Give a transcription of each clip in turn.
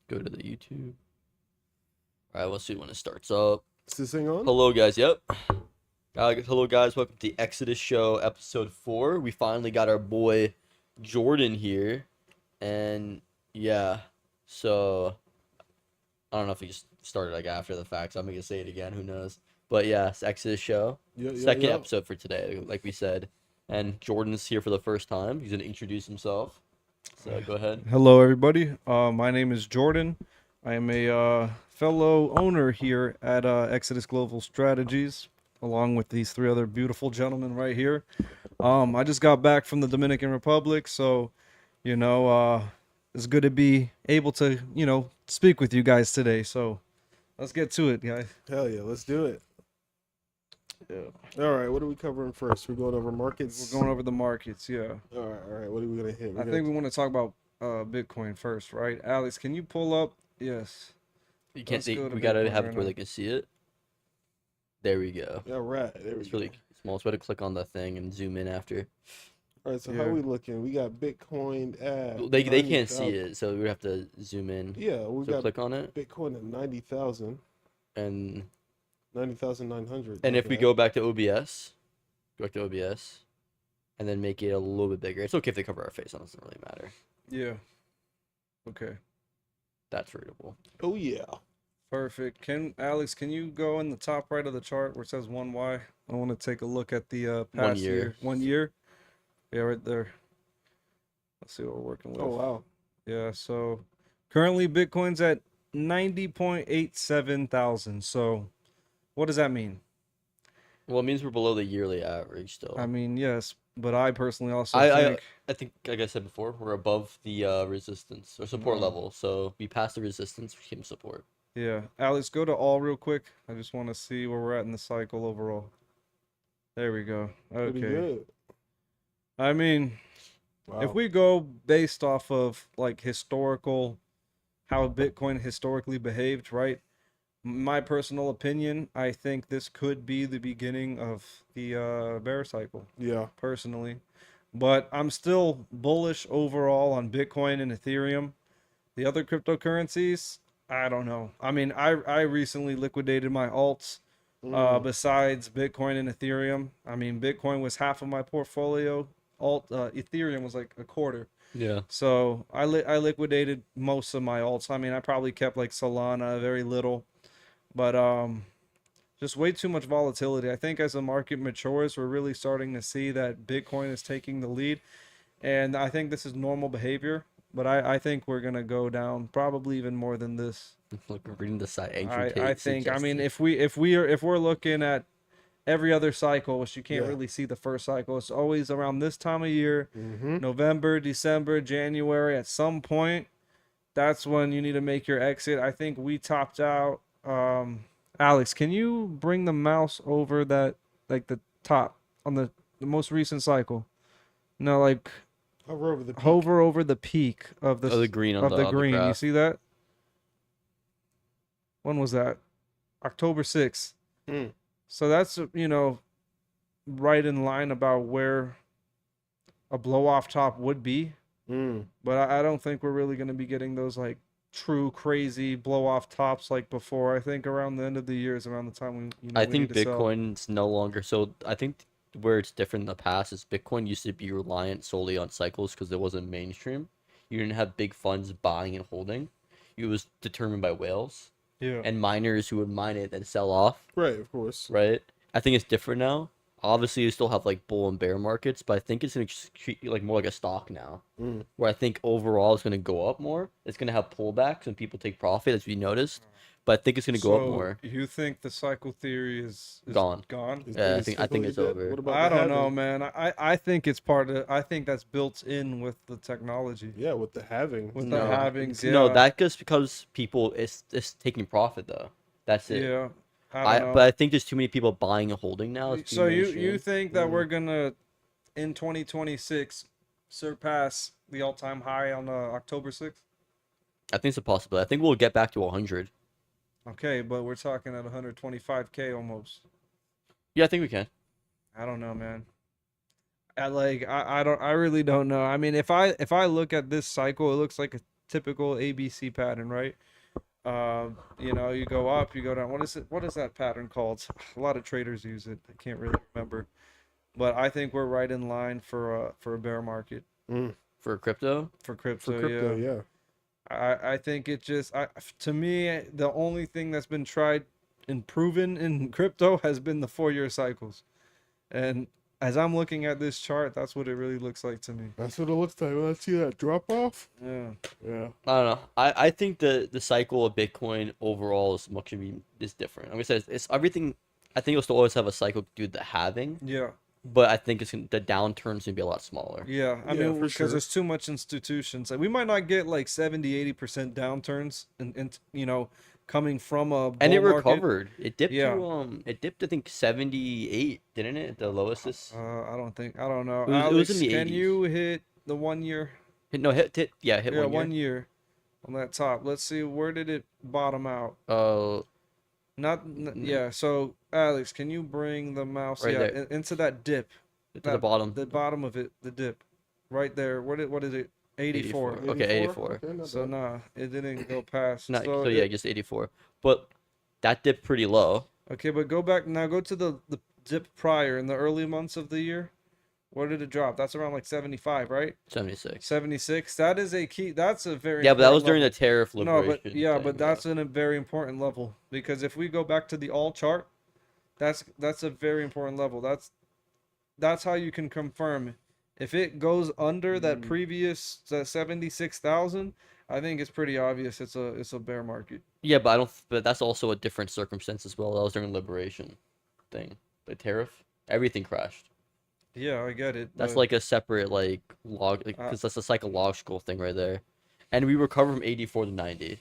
Go to the YouTube. All right, we'll see when it starts up. Is this thing on? Hello, guys. Yep. Hello, guys. Welcome to the Exodus Show, episode 4. We finally got our boy Jordan here, and yeah. So I don't know if he just started like after the fact. So I'm gonna say it again. Who knows? But yeah, it's Exodus Show, second episode for today, like we said. And Jordan's here for the first time. He's gonna introduce himself. So go ahead. Hello, everybody. My name is Jordan. I am a fellow owner here at Exodus Global Strategies, along with these three other beautiful gentlemen right here. I just got back from the Dominican Republic, so, it's good to be able to, speak with you guys today. So let's get to it, guys. Hell yeah, let's do it. Yeah. All right, what are we covering first? We're going over markets. We're going over the markets, yeah. All right. What are we gonna hit? I think we want to talk about Bitcoin first, right? Alex, can you pull up? Yes. You can't Let's see. go to We gotta Bitcoin have it right where now. they can see it. There we go. All right, there we It's go. really small. So we had to click on the thing and zoom in after. All right, so Yeah. how we looking? We got Bitcoin at They can't see 90,000. it, so we have to zoom in. Yeah, we So got click on it, Bitcoin at 90,000, and 90,900. if we go back to OBS, and then make it a little bit bigger. It's okay if they cover our face. It doesn't really matter. Yeah. Okay. That's readable. Oh yeah. Perfect. Alex, can you go in the top right of the chart where it says 1Y? I want to take a look at the past year. year. 1 year? Yeah, right there. Let's see what we're working with. Oh wow. Yeah, so currently Bitcoin's at 90.87 thousand. So what does that mean? Well, it means we're below the yearly average still. I mean, yes, but I personally also I think think, like I said before, we're above the resistance or support level. So we passed the resistance, we can support. yeah. Alex, go to all real quick. I just want to see where we're at in the cycle overall. There we go. Pretty Okay. good. I mean, Wow. if we go based off of like how Bitcoin historically behaved, right? My personal opinion, I think this could be the beginning of the bear cycle, Yeah. personally. But I'm still bullish overall on Bitcoin and Ethereum. The other cryptocurrencies, I don't know. I mean, I recently liquidated my alts besides Bitcoin and Ethereum. I mean, Bitcoin was half of my portfolio. Ethereum was like a quarter. Yeah. So I liquidated most of my alts. I mean, I probably kept like Solana, very little, but just way too much volatility. I think as the market matures, we're really starting to see that Bitcoin is taking the lead, and I think this is normal behavior. But I think we're gonna go down probably even more than this. Look, we're reading the side. Andrew I Tate think. I mean, suggested. if we're looking at every other cycle, which you can't Yeah. really see the first cycle, it's always around this time of year. Mm-hmm. November, December, January, at some point, that's when you need to make your exit. I think we topped out. Alex, can you bring the mouse over that, like the top on the most recent cycle? No, like Hover over the peak. hover over the peak of the The green on of the, the on the green. You graph. see that? When was that? October 6th. Mm. So that's, right in line about where a blow off top would be. Mm. But I don't think we're really going to be getting those like true crazy blow off tops like before. I think around the end of the year is around the time we I we think need to sell. Bitcoin's no longer so. I think where it's different in the past is Bitcoin used to be reliant solely on cycles because it wasn't mainstream. You didn't have big funds buying and holding. It was determined by whales Yeah. and miners who would mine it and sell off. Right, of course. Right. I think it's different now. Obviously, you still have like bull and bear markets, but I think it's gonna treat you like more like a stock now. Mm. Where I think overall it's gonna go up more. It's gonna have pullbacks when people take profit, as we noticed. But I think it's gonna go up So more. you think the cycle theory is Gone. Gone? Yeah, I Is think completely it's dead. over. What about I the don't know, halving? man. I think it's part of. I think that's built in with the technology. Yeah, with the halving. With No. the halvings, yeah. No, that just because people it's taking profit though. That's it. Yeah. I don't know. But I think there's too many people buying and holding now. It's too So you mainstream. think that Mm. we're gonna in 2026 surpass the all-time high on October 6th? I think it's a possibility. I think we'll get back to 100. Okay, but we're talking at 125K almost. Yeah, I think we can. I don't know, man. I really don't know. I mean, if I look at this cycle, it looks like typical ABC pattern, right? You go up, you go down. What is that pattern called? A lot of traders use it. I can't really remember. But I think we're right in line for a bear market For crypto? for crypto. For crypto, Yeah. yeah. I think it just to me the only thing that's been tried and proven in crypto has been the 4-year cycles. And as I'm looking at this chart, that's what it really looks like to me. That's what it looks like. Let's see that drop off. Yeah. Yeah. I don't know. I think the cycle of Bitcoin overall is different. I'm gonna say it's everything. I think it'll still always have a cycle to do with the halving, Yeah. but I think the downturn's gonna be a lot smaller. Yeah. I Yeah, mean, for because sure. there's too much institutions. Like, we might not get like 70-80% downturns and coming from a And it bull market. recovered. It dipped Yeah. to it dipped I think 78, didn't it? The lowest is I don't know. It was Alex, in the can 80s. you hit the 1 year? hit no hit hit yeah hit Yeah, 1 year. 1 year on that top. Let's see, where did it bottom out? Yeah. So Alex, can you bring the mouse Right there. into that dip? To the bottom. The bottom of it, the dip, right there. What is it? 84. 84. Okay, 84. Okay, not So bad. nah, it didn't go past. Not, So so yeah, it- just 84. But that dipped pretty low. okay, but go back now. Go to the dip prior in the early months of the year. Where did it drop? That's around like 75, right? 76. 76. That is a key. That's a very Yeah, but that was important during level. the tariff No, liberation. but yeah, thing, but that's a very important level, because if we go back to the all chart, that's a very important level. That's how you can confirm if it goes under that previous 76,000. I think it's pretty obvious it's a bear market. Yeah, but I don't. But that's also a different circumstance as well. That was during liberation thing. The tariff, everything crashed. Yeah, I get it. That's but like a separate like log, because that's a psychological thing right there. And we recovered from 84 to 90,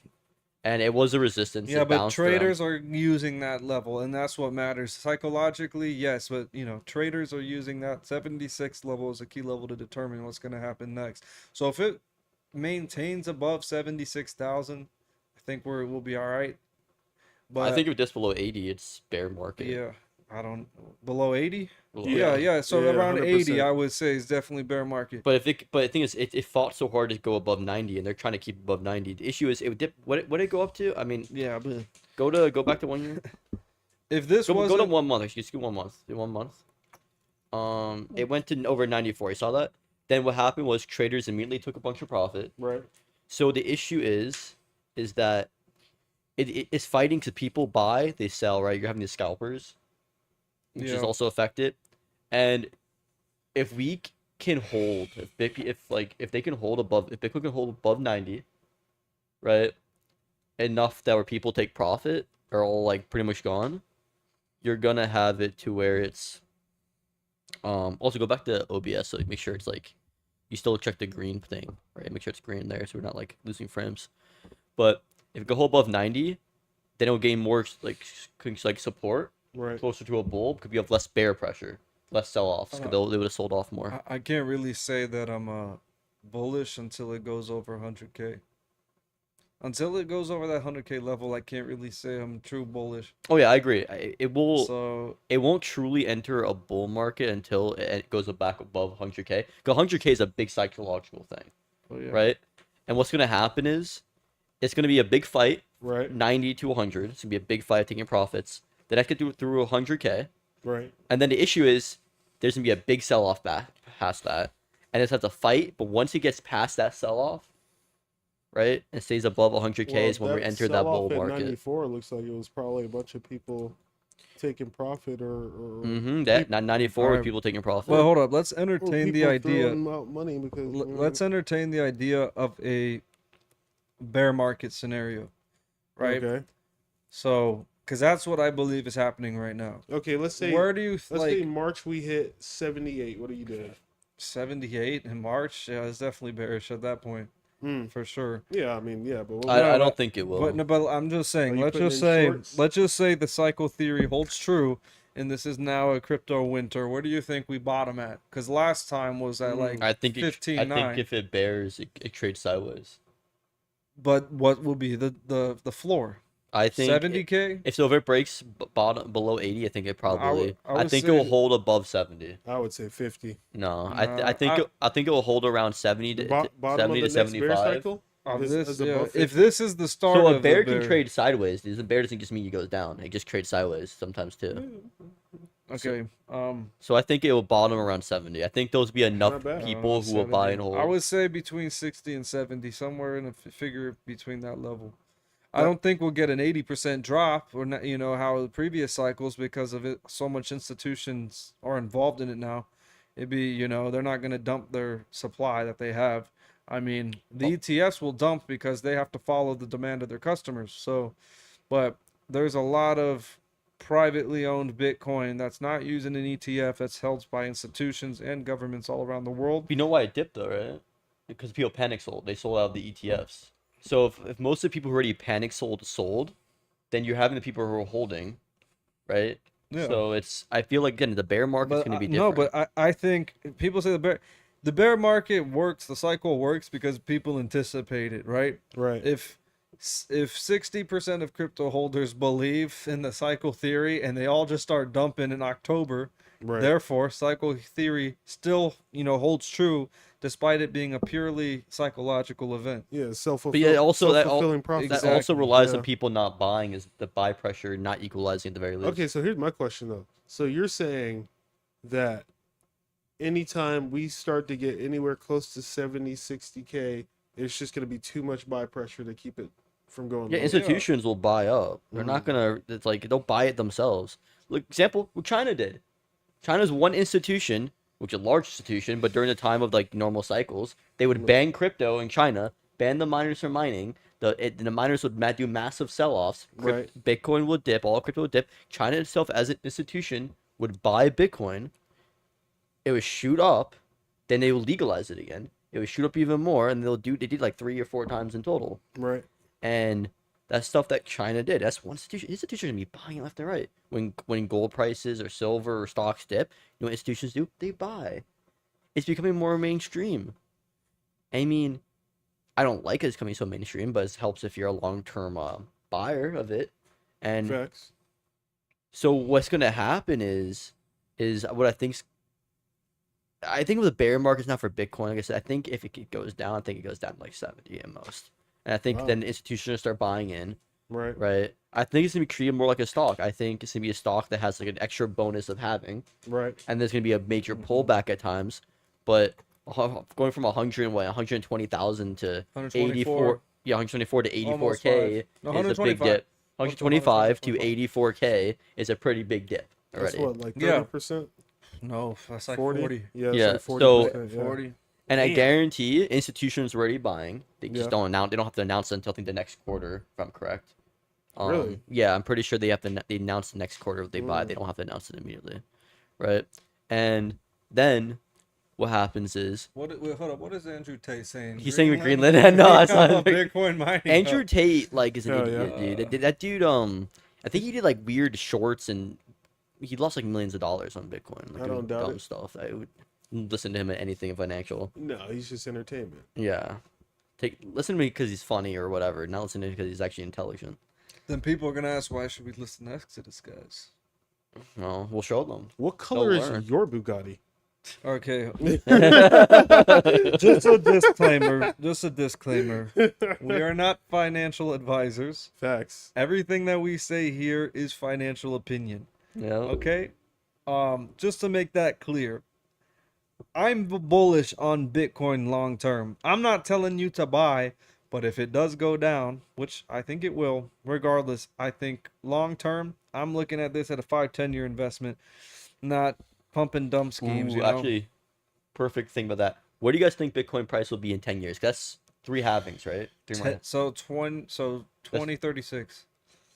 and it was a resistance. yeah, It but bounced around. traders are using that level, and that's what matters. Psychologically, yes, but traders are using that 76 level as a key level to determine what's going to happen next. So if it maintains above 76,000, I think we'll be all right. But I think if it's just below 80, it's bear market. yeah, I don't below 80. Below Yeah, 80. yeah. So Yeah, around 80, 100%. I would say is definitely bear market. But the thing is, it fought so hard to go above 90, and they're trying to keep above 90. The issue is it would dip. What did it go up to? I mean, Yeah, but go back to 1 year. if this Go to wasn't 1 month. Excuse me, 1 month. Do 1 month. It went to over 94. You saw that? Then what happened was traders immediately took a bunch of profit. Right. So the issue is that it's fighting because people buy, they sell, right? You're having the scalpers, which is Yeah. also affected. And if we can hold, if they can hold above, if Bitcoin can hold above 90, right? Enough that where people take profit are all like pretty much gone, you're gonna have it to where it's also go back to OBS, so make sure it's like you still check the green thing, right? Make sure it's green there so we're not like losing frames. But if it go hold above 90, then it'll gain more like support Right. closer to a bull because you have less bear pressure, less sell-offs because they would have sold off more. I can't really say that I'm bullish until it goes over 100K. Until it goes over that 100K level, I can't really say I'm true bullish. Oh yeah, I agree. So It won't truly enter a bull market until it goes back above 100K. Because 100K is a big psychological thing, but yeah. right? And what's gonna happen is it's gonna be a big fight, Right. 90 to 100. It's gonna be a big fight taking profits. Then I could do it through 100K, Right. and then the issue is there's gonna be a big sell-off back past that, and it's have to fight. But once it gets past that sell-off, right, and stays above 100K is when we enter that bull sell-off at market. 94 looks like it was probably a bunch of people taking profit or That 94 Alright. people taking profit. Well, hold up. Let's or entertain the people idea. throwing out money because Let's entertain the idea of a bear market scenario, right? Okay. So, because that's what I believe is happening right now. Okay. Let's say Where do you let's say like March we hit 78. What do you do? 78 in March? Yeah, it's definitely bearish at that point, Hmm. for sure. Yeah. I mean, yeah, but I No, don't think it will. But no, but I'm just Are saying. you Let's putting just in say. shorts? Let's just say the cycle theory holds true, and this is now a crypto winter. Where do you think we bottom at? Because last time was at like I think 15.9. if it bears, it trades sideways. But what will be the floor? I think 70K? if so, if it breaks bottom below 80, I think it probably. I would think it will say- hold above 70. I would say 50. No, No, I think it will hold around 70 to Bottom 70 of to the next bear 75. cycle. as a Buffett. If this is the start So of a bear the can trade sideways. The bear doesn't just mean he goes down. It just trades sideways sometimes too. Okay. So I think it will bottom around 70. I think those will be enough Not bad. people who will buy and 70. hold. I would say between 60 and 70, somewhere in a figure between that level. I That- don't think we'll get an 80% drop, or not, how the previous cycles, because of it. So much institutions are involved in it now. It'd be, they're not going to dump their supply that they have. I mean, the ETFs will dump because they have to follow the demand of their customers. So, but there's a lot of privately owned Bitcoin that's not using an ETF, that's held by institutions and governments all around the world. You know why it dipped though, right? Because people panic sold. They sold out of the ETFs. So if most of the people who already panic sold, then you're having the people who are holding, right? Yeah. So I feel like again the bear market's But going to be no, different. but I think people say the bear market works, the cycle works because people anticipate it, right? Right. If 60% of crypto holders believe in the cycle theory and they all just start dumping in October, Right. therefore cycle theory still, holds true despite it being a purely psychological event. Yeah, But self-fulfilling. yeah, also self-fulfilling prophecy. that also relies Yeah. on people not buying, is the buy pressure not equalizing at the very least. Okay, so here's my question though. So you're saying that anytime we start to get anywhere close to 70, 60K, it's just going to be too much buy pressure to keep it from going Yeah, lower. institutions will buy up. They're not gonna. It's like they'll buy it themselves. Look, example, what China did. China's one institution, which is a large institution, but during the time of like normal cycles, they would ban crypto in China, ban the miners from mining. The miners would do massive sell-offs. Right. Bitcoin would dip. All crypto would dip. China itself, as an institution, would buy Bitcoin. It would shoot up. Then they would legalize it again. It would shoot up even more, and they did like 3 or 4 times in total. Right. And that's stuff that China did. That's one institution. Institutions are gonna be buying left and right. When gold prices or silver or stocks dip, you know what institutions do? They buy. It's becoming more mainstream. I mean, I don't like it it's coming so mainstream, but it helps if you're a long-term buyer of it. And Facts. so what's gonna happen is what I think with the bear market's not for Bitcoin. Like I said, I think if it goes down, I think it goes down to like 70 at most. And I think Wow. then institutions start buying in, Right. right? I think it's gonna be treated more like a stock. I think it's gonna be a stock that has like an extra bonus of having, Right. and there's gonna be a major pullback at times. But going from 120,000 to 84, 124 to 84K Almost is a big 125. dip. 125 to 125. 84K is a pretty big dip That's already. what, like Yeah. 30%? No, that's like 40? 40. Yeah, it's Yeah, like so- 40%. yeah. 40. And I Damn. guarantee institutions are already buying. They just Yeah. don't announce. They don't have to announce it until I think the next quarter, if I'm correct. Really? Yeah, I'm pretty sure they have to. They announce the next quarter if they buy. They don't have to announce it immediately, right? And then what happens is Wait, hold up. What is Andrew Tate saying? He's saying Greenland? No, that's not- Bitcoin mining. Andrew Tate is an Hell idiot, yeah. dude. That dude I think he did like weird shorts and he lost like millions of dollars on Bitcoin, like I doing don't doubt dumb it. stuff. I would listen to him at anything financial. No, he's just entertainment. Yeah. Listen to me because he's funny or whatever. Not listen to him because he's actually intelligent. Then people are gonna ask, why should we listen next to this guys? No, we'll show them. What color is learn. your Bugatti? Okay. Just a disclaimer. We are not financial advisors. Facts. Everything that we say here is financial opinion. Yeah. Okay? Just to make that clear. I'm bullish on Bitcoin long term. I'm not telling you to buy, but if it does go down, which I think it will, regardless, I think long term, I'm looking at this at a 5-10 year investment, not pump and dump schemes. Ooh, you know? actually, perfect thing about that. What do you guys think Bitcoin price will be in 10 years? 'Cause that's 3 halvings, right? 3 more. So 2036.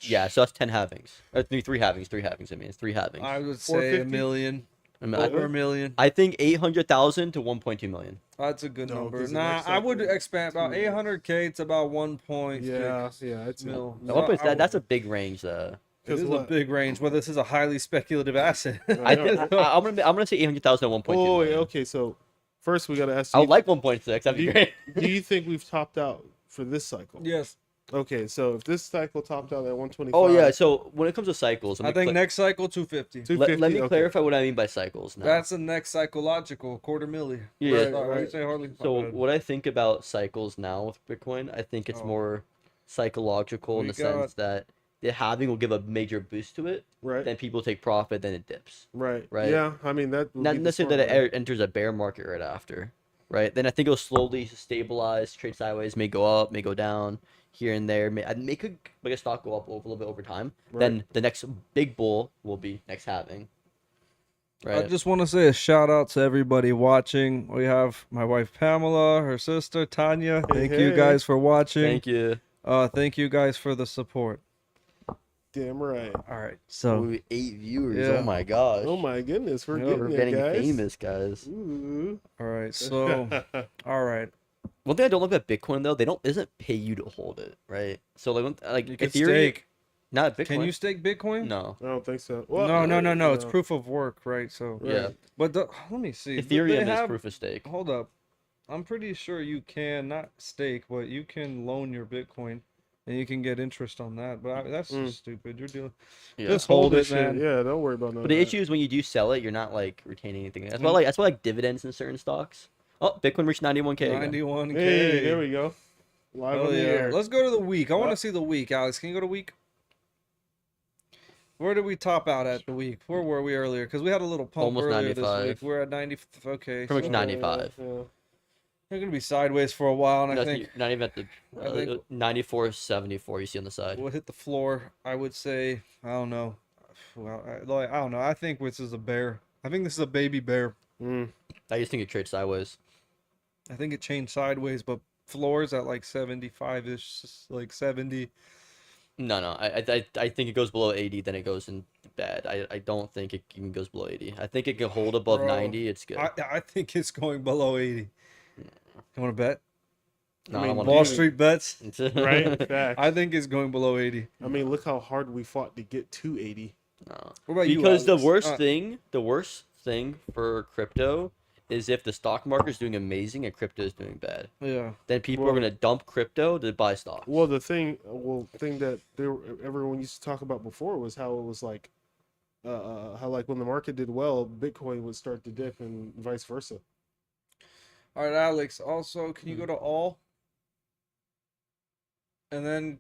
Yeah, so that's 10 halvings. Or 3 halvings. 3 halvings. I mean, it's 3 halvings. I would say 450? $1 million. I mean, Over $1 million. I think 800,000 to 1.2 million. That's a good No, number. 'cause it Nah, works I out would to expand about 800K to about 1.6 Yeah, it's mil. At one point, I that's a big range, though. It is a what? big range, but this is a highly speculative asset. I think I'm gonna say 800,000 to 1.2 Oh, million. okay. So first we gotta ask. I You, would like 1.6. That'd do be you, great. do you think we've topped out for this cycle? Yes. Okay, so if this cycle topped out at 125, Oh yeah. So when it comes to cycles, I think next cycle 250. 250. let me okay. clarify what I mean by cycles now. That's the next psychological quarter milli. Yeah. Right, What right. you say, Harley? My So bad. what I think about cycles now with Bitcoin, I think it's Oh. more psychological in We the sense got- that the halving will give a major boost to it. Right. Then people take profit, then it dips. Right. Right. Yeah, I mean that would Not be the necessarily smart that it way. enters a bear market right after. Right. Then I think it'll slowly stabilize, trade sideways, may go up, may go down here and there. May make a stock go up a little bit over time. Right. Then the next big bull will be next halving. I Right. just want to say a shout out to everybody watching. We have my wife Pamela, her sister Tanya. Hey, Thank you hey. guys for watching. Thank you. Thank you guys for the support. Damn right. All right, so Ooh, 8 viewers. Yeah. Oh my gosh. Oh my goodness, we're Yeah, getting We're there, getting guys. famous, guys. Ooh. all right, so all right. One thing I don't love about Bitcoin though, they don't doesn't pay you to hold it, right? So like You can Ethereum, stake. not Bitcoin. Can you stake Bitcoin? No. I don't think so. No. It's proof of work, right? So, Right. Yeah. but let me see. Ethereum They is have- proof of stake. Hold up. I'm pretty sure you can not stake, but you can loan your Bitcoin, and you can get interest on that. But that's Mm. just stupid. You're doing. Yeah. Just hold that it, shit. man. Yeah, don't worry about none But the of that. issue is when you do sell it, you're not like retaining anything. That's Mm. why like dividends in certain stocks. Oh, Bitcoin reached 91K again. 91K. Hey, there we go. Live Oh on the yeah. air. Let's go to the week. I want Uh, to see the week. Alex, can you go to week? Where did we top out at the week? Where were we earlier? Because we had a little pump Almost earlier 95. this week. We're at 90. Okay. Pretty much So 95. Yeah. we're gonna be sideways for a while, and No, I think not even at the I think- 94.74 you see on the side. we'll hit the floor. I would say. I don't know. Well, I don't know. I think this is a bear. I think this is a baby bear. Mm. I just think it trades sideways. I think it changed sideways, but floors at like 75-ish, like 70. No. I think it goes below 80, then it goes in bad. I don't think it even goes below 80. I think it can hold above Bro, 90. It's good. I think it's going below 80. You want to bet? No, I I don't mean, want Wall dude, Street bets? Right? Facts. I think it's going below 80. I mean, look how hard we fought to get to 80. No. What about you, Because the Alex? worst thing for crypto is if the stock market is doing amazing and crypto is doing bad. Yeah. Then people Well- are gonna dump crypto to buy stocks. Well, the thing that everyone used to talk about before was how it was like, how like when the market did well, Bitcoin would start to dip and vice versa. All right, Alex. Also, can you go to all? And then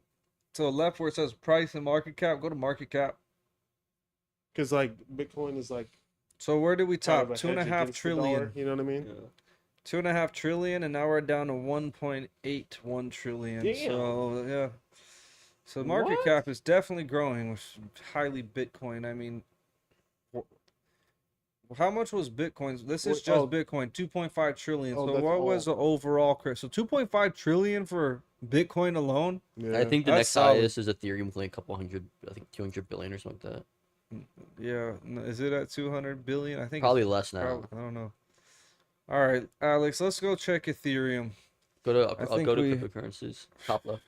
to the left where it says price and market cap, go to market cap. Because like Bitcoin is like So where did we kind top? of a Two and a hedge half against the trillion. dollar, you know what I mean? 2.5 trillion, and now we're down to 1.81 trillion. Damn. So yeah. So market What? cap is definitely growing with highly Bitcoin. I mean, how much was Bitcoin? This is Wait, just oh. Bitcoin, 2.5 trillion. Oh, So that's what was the overall crypto? So 2.5 trillion for Bitcoin alone? Yeah. I think the That's next solid. highest is Ethereum with like a couple hundred, I think 200 billion or something like that. Yeah, is it at 200 billion? I think Probably it's less now. I don't know. All right, Alex, let's go check Ethereum. I'll think go to we- cryptocurrencies. Top left.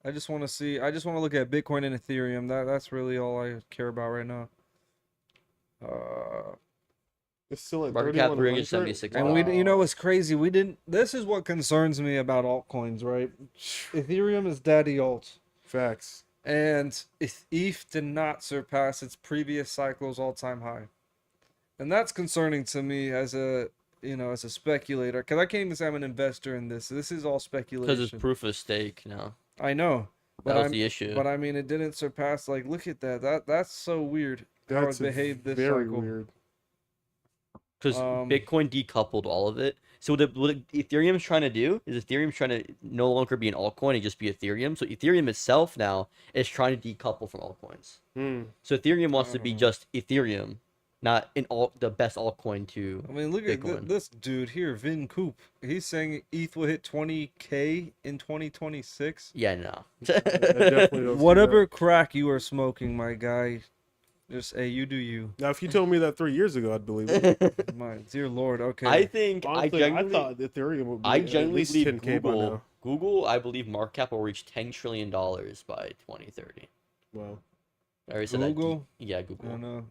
I just want to look at Bitcoin and Ethereum. That's really all I care about right now. It's still at Market cap 3,100. 376. And you know what's crazy? This is what concerns me about altcoins, right? Ethereum is daddy alt. Facts. And ETH did not surpass its previous cycle's all-time high. And that's concerning to me as a speculator. Because I can't even say I'm an investor in this. This is all Because speculation. it's proof of stake now. I know. That But was I'm, the issue. but I mean, it didn't surpass. Like, look at that. That's so weird. How That's it behaved this very cycle. weird. Because Bitcoin decoupled all of it. So what Ethereum's trying to do is Ethereum's trying to no longer be an altcoin and just be Ethereum. So Ethereum itself now is trying to decouple from altcoins. Mm. So Ethereum wants to be just Ethereum, not the best altcoin to. I mean, look at Bitcoin. this dude here, Vin Coop. He's saying ETH will hit 20K in 2026. Yeah, no. definitely don't see Whatever crack you are smoking, my guy, just hey, you do you. Now, if you told me that 3 years ago, I'd believe it. My dear Lord. Okay. I think Honestly, I I genuinely, thought Ethereum would be I at genuinely least believe 10K by now. Google, I believe market cap will reach $10 trillion by 2030. Wow. I already said that. Google? Yeah, I Google. don't know.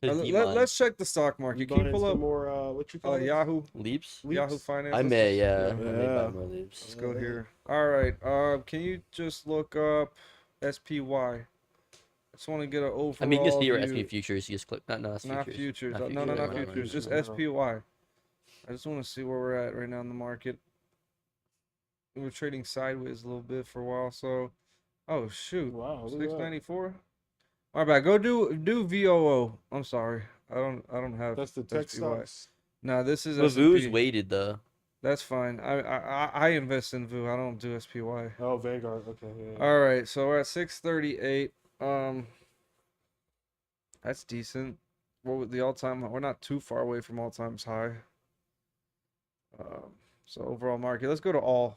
Because Let's check the stock You market. Can you buying pull some up more? What you call it? Yahoo leaps. Yahoo Leaps? Finance? I Let's may, just- yeah. I may buy Yeah. more leaps. Let's go here. All right. Can you just look up SPY? I just want to get an overall I mean, you can see your view. SP futures. You just click. No, that's Not futures. futures. Not No, not Never mind, futures. Just no. SPY. I just want to see where we're at right now in the market. We were trading sideways a little bit for a while, so oh shoot. Wow, look at that. 694. My bad. Go do VOO. I'm sorry. I don't have That's the tech SPY. stocks. No, this is But Vu's S&P. weighted though. That's fine. I invest in VOO. I don't do SPY. Oh, Vanguard. Okay. Yeah. All right, so we're at 638. That's decent. What was the all-time? We're not too far away from all-times high. So overall market. Let's go to all.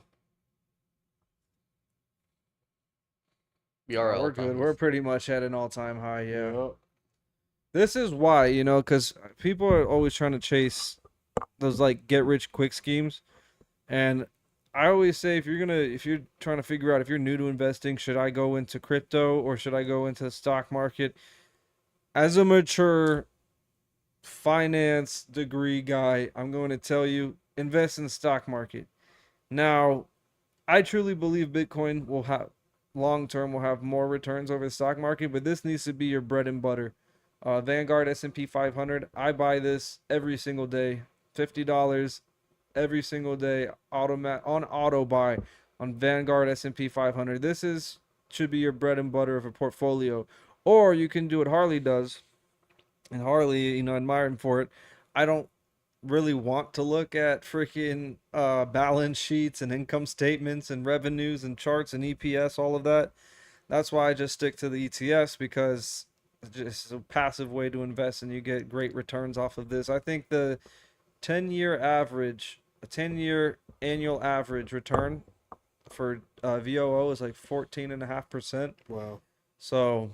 We are. We're good. We're pretty much at an all-time high. Yeah. Yup. This is why, because people are always trying to chase those like get-rich-quick schemes, and I always say if you're trying to figure out if you're new to investing, should I go into crypto or should I go into the stock market? As a mature finance degree guy, I'm going to tell you invest in the stock market. Now, I truly believe Bitcoin will have long term will have more returns over the stock market, but this needs to be your bread and butter. Vanguard S&P 500, I buy this every single day, $50 every single day, on auto buy on Vanguard S&P 500. This should be your bread and butter of a portfolio. Or you can do what Harley does. And Harley, admire him for it. I don't really want to look at freaking balance sheets and income statements and revenues and charts and EPS, all of that. That's why I just stick to the ETFs, because it's just a passive way to invest and you get great returns off of this. I think the 10-year annual average return for VOO is like 14.5%. Wow. So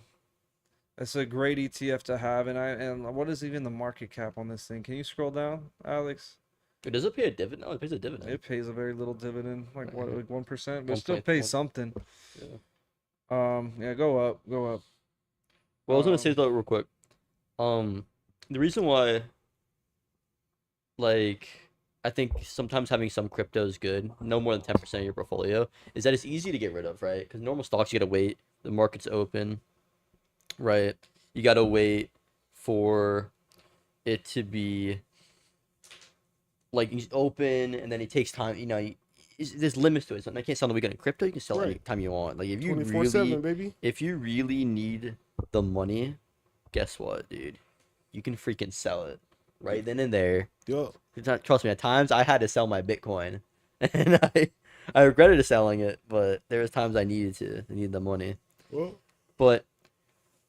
it's a great ETF to have. And what is even the market cap on this thing? Can you scroll down, Alex? It does it pay a dividend? Oh, it pays a dividend. It pays a very little dividend, like what, like 1%, but it 1 still point pays 1. something. Yeah. Yeah, go up. Well, I was gonna say that real quick. The reason why, like, I think sometimes having some crypto is good, no more than 10% of your portfolio, is that it's easy to get rid of, right? Because normal stocks, you gotta wait. The market's open, right? You gotta wait for it to be like open, and then it takes time. There's limits to it. So I can't sell on the weekend in crypto. You can sell Right. anytime you want. Like if you 24/7, baby. if you really need the money, guess what, dude? You can freaking sell it right then and there. Yup. Trust me, at times I had to sell my Bitcoin, and I regretted selling it, but there was times I needed the money. Well, But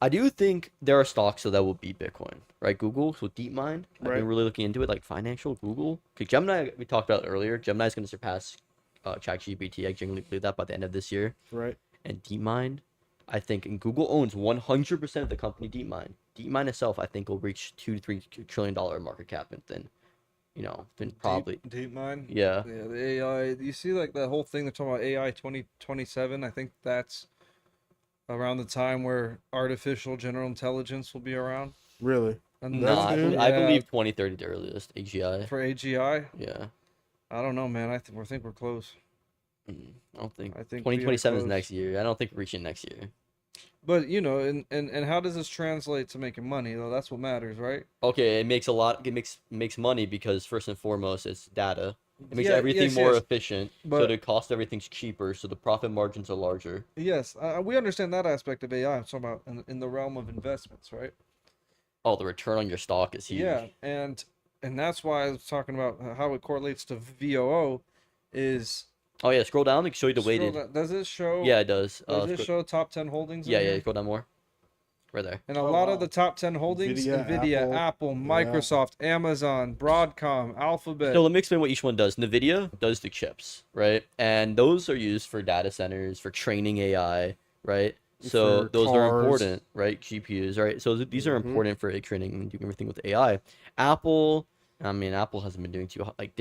I do think there are stocks that will beat Bitcoin, right? Google, so DeepMind, I've Right. been really looking into it, like financial Google. Because Gemini, we talked about earlier, Gemini is going to surpass ChatGPT. I genuinely believe that by the end of this year. right. And DeepMind, I think, and Google owns 100% of the company DeepMind. DeepMind itself, I think, will reach $2 to $3 trillion market cap within, then probably, DeepMind. yeah. Yeah, the AI. You see, like that whole thing they're talking about AI 2027. I think that's around the time where artificial general intelligence will be around. Really. And No, That's I, new? bel- I believe 2030 the earliest, AGI. for AGI. Yeah. I don't know, man. I think we're close. I don't think I think we are 2027 is close. next year. I don't think we're reaching next year. But and how does this translate to making money though? That's what matters, right? Okay, it makes money because first and foremost it's data. It makes Yeah, everything yes, more yes. efficient, so But- the cost of everything's cheaper, so the profit margins are larger. Yes, we understand that aspect of AI. I'm talking about in the realm of investments, right? Oh, the return on your stock is huge. Yeah, and that's why I was talking about how it correlates to VOO. Is Oh yeah, scroll down to show you the scroll weighted. down- does it show? Yeah, it does. Does it show top 10 holdings? in Yeah, here? yeah, scroll down more. Right there. And a Oh, lot of wow. the top 10 holdings: Nvidia, Nvidia, Apple, Apple, Microsoft, Amazon, Broadcom, Alphabet. So let me explain what each one does. NVIDIA does the chips, right? And those are used for data centers, for training AI, right? So For those are cars. important, right? GPUs, right? So these are Mhm. important for training and doing everything with AI. Apple, I mean, Apple hasn't been doing too hot. Like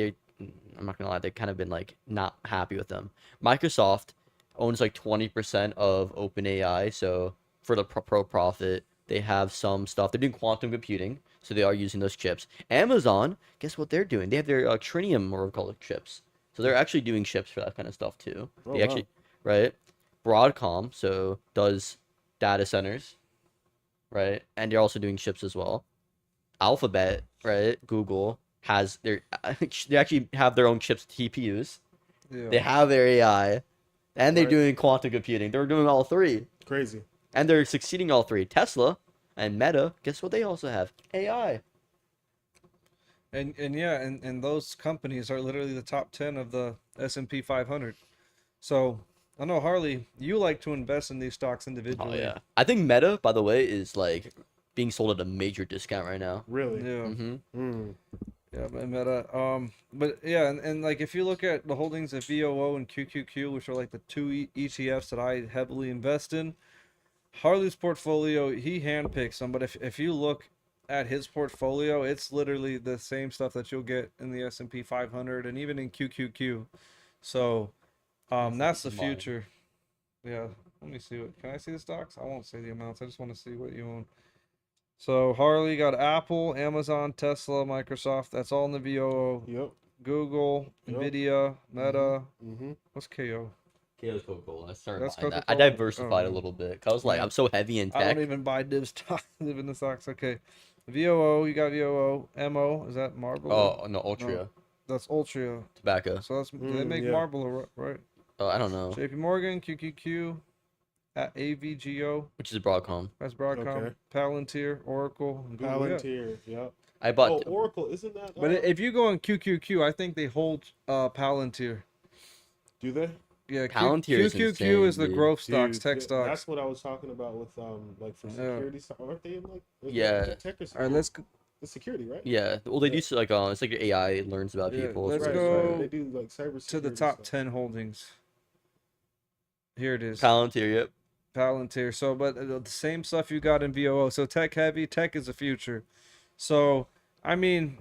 I'm not gonna lie, they've kind of been like not happy with them. Microsoft owns like 20% of OpenAI, so for the pro profit, They have some stuff. They're doing quantum computing, so they are using those chips. Amazon, guess what they're doing? They have their Trinium, or call it chips. So they're actually doing chips for that kind of stuff too. Oh, They wow. actually, right? Broadcom, so does data centers, right? And they're also doing chips as well. Alphabet, right? Google has their they actually have their own chips, TPUs. Yeah. They have their AI, and they're Right. doing quantum computing. They're doing all three, Crazy. and they're succeeding all three. Tesla and Meta, guess what? They also have AI. And yeah, and those companies are literally the top 10 of the S&P 500. So I know, Harley, you like to invest in these stocks Oh individually. yeah, I think Meta, by the way, is like being sold at a major discount right now. Really. Yeah. Mm-hmm. Mm. Yeah, but Meta. But yeah, and like if you look at the holdings of VOO and QQQ, which are like the two ETFs that I heavily invest in, Harley's portfolio, he handpicks them. But if you look at his portfolio, it's literally the same stuff that you'll get in the S&P 500 and even in QQQ. So, that's the Mine. future. Yeah. Let me see what. Can I see the stocks? I won't say the amounts. I just want to see what you own. So Harley got Apple, Amazon, Tesla, Microsoft. That's all in the VOO. Yep. Google, Yep. Nvidia, Meta. Mm-hmm. What's KO? KO's Coca-Cola. I started That's buying that. I Coca-Cola? diversified a Oh. little bit. 'Cause I was like, Yeah. I'm so heavy in I tech. don't even buy div stock. Live in the stocks. Okay. VOO, you got VOO. MO, is that Marble? Oh no, Altria No. That's Ultra. tobacco. So that's do they make yeah. Marble, right? I don't know, JP Morgan, QQQ, at AVGO, which is Broadcom. that's Broadcom, Okay. Palantir, Oracle, and Google. Yeah. Palantir. Yep. I Oh, bought. Oracle. Isn't that? But if you go on QQQ, I think they hold Palantir. do they? Yeah, Palantir is QQQ insane, is the dude. growth stocks, Dude, tech stocks. That's what I was talking about with like for Yeah. security. Aren't they in like? is Yeah. that tech or All right, security? let's The security, right? Yeah, well, they Yeah. do like it's like your AI learns about Yeah, people. let's Right, go right. They do like cybersecurity to the top stuff. 10 holdings. Here it is. Palantir, yep. Palantir. So, but the same stuff you got in VOO. So tech heavy, tech is the future. So, I mean,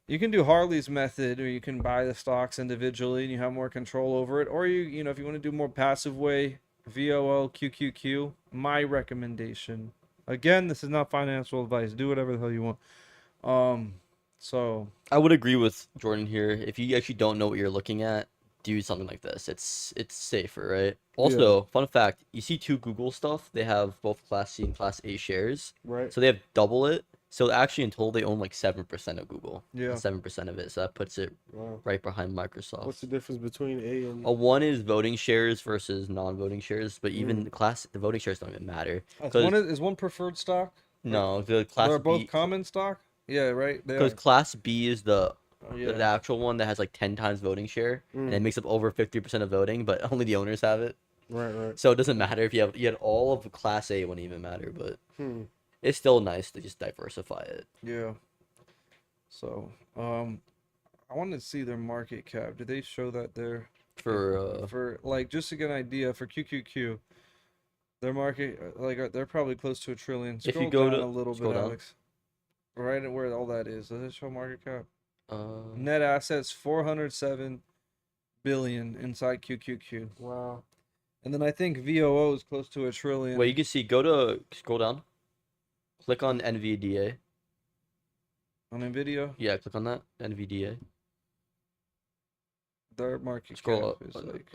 you can do Harley's method, or you can buy the stocks individually and you have more control over it. Or you know, if you want to do more passive way, VOO, QQQ, my recommendation. Again, this is not financial advice. Do whatever the hell you want. So I would agree with Jordan here. If you actually don't know what you're looking at, do something like this. It's safer, right? Also, fun fact, you see two Google stuff, they have both Class C and Class A shares. Right. So they have double it. So actually in total they own like 7% of Google. Yeah. 7% of it. So that puts it Wow. right behind Microsoft. What's the difference between A and? One is voting shares versus non-voting shares, but even the voting shares don't even matter. is one preferred stock? No, the Class They're both B, common stock? Yeah, right. They because are. Class B is the Oh, the yeah. actual one that has like 10 times voting share, and it Mm. makes up over 50% of voting, but only the owners have it. Right. Right. So it doesn't matter if you had all of Class A, it wouldn't even matter, but Hmm. it's still nice to just diversify it. Yeah. So, I wanted to see their market cap. Did they show that there? For Like, just to get an idea for QQQ, their market they're probably close to $1 trillion. If you Scroll go down to- a little scroll bit, down. Alex. Right at where all that is. Does it show market cap? uh Net assets 407 billion inside QQQ, Wow. and then I think VOO is close to $1 trillion. wait, you can see, scroll down, click on NVDA. On Nvidia, Yeah, click on that NVDA. their market Scroll cap up. is like.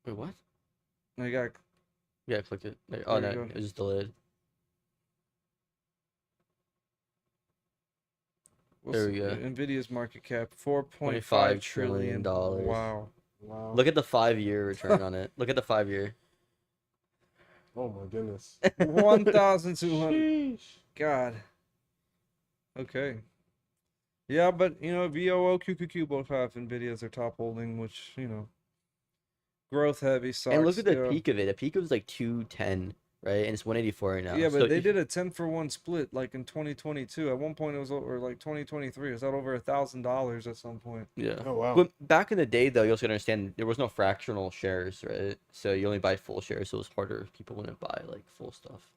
Wait, what? I got. Yeah, click it. Oh There no, you go. it was just delayed. There we go. Nvidia's market cap $4.5 $25 trillion. trillion. Wow. Wow. Look at the 5-year return on it. Look at the 5-year. Oh my goodness. 1,200. Sheesh. God. Okay. Yeah, but VOO, QQQ both have Nvidia as their top holding, which growth heavy stocks. And look at the yeah. peak of it. The peak was like 210, right? And it's 184 right now. Yeah, but So they if- did a 10-for-1 split like in 2022. At one point, it was over like 2023. It was at over $1,000 at some point. Yeah. Oh wow. But back in the day, though, you also gotta understand there was no fractional shares, right? So you only buy full shares, so it was harder. People wouldn't buy like full stuff.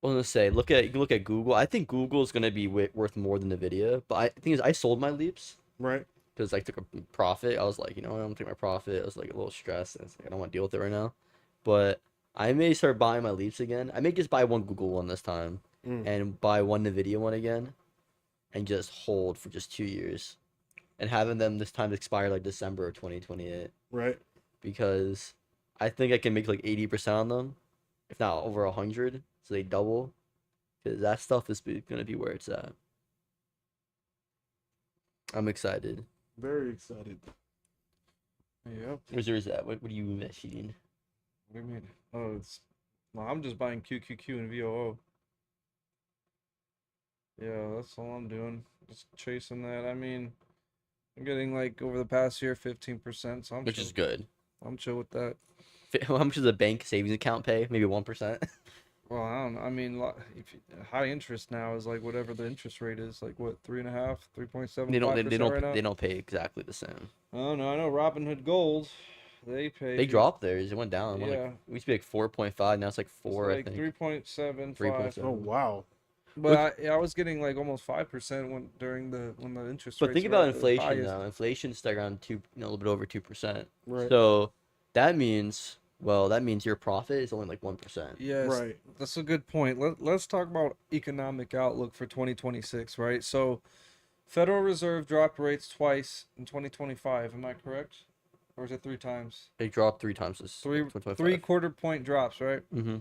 I was gonna say, you can look at Google. I think Google is gonna be worth more than Nvidia. But the thing is, I sold my leaps Right. because I took a profit. I was like, I'm gonna take my profit. I was like a little stressed. And it's like, I don't want to deal with it right now. But I may start buying my Leafs again. I may just buy one Google one this time Mm. and buy one Nvidia one again, and just hold for just 2 years, and having them this time expire like December of 2028, Right. because I think I can make like 80% on them, if not over 100, so they double, because that stuff is gonna be where it's at. I'm excited. Very excited. Yep. Where's yours at? What are you investing? What do you mean? Oh, well, I'm just buying QQQ and VOO. Yeah, that's all I'm doing. Just chasing that. I mean, I'm getting like over the past year 15%, so I'm Which chill. is good. I'm chill with that. How much does a bank savings account pay? Maybe 1%. Well, I don't know. I mean, high interest now is like whatever the interest rate is, like what, 3.5, 3.75% right now. They don't pay exactly the same. Oh no, I know Robinhood Gold, they pay. They dropped theirs. It went down. It went Yeah. like, it used to be like 4.5. Now it's like 4, It's like I think. 3.75. 3.7. Oh wow. But I was getting like almost 5% when the interest But rates think were about at the inflation highest. now. Inflation's still around a little bit over 2%. Right. So that means your profit is only like 1%. Yes, Right. that's a good point. Let's talk about economic outlook for 2026, right? So, Federal Reserve dropped rates twice in 2025. Am I correct? Or is it 3 times? They dropped 3 times this Three 2025. quarter-point drops, right? Mm-hmm.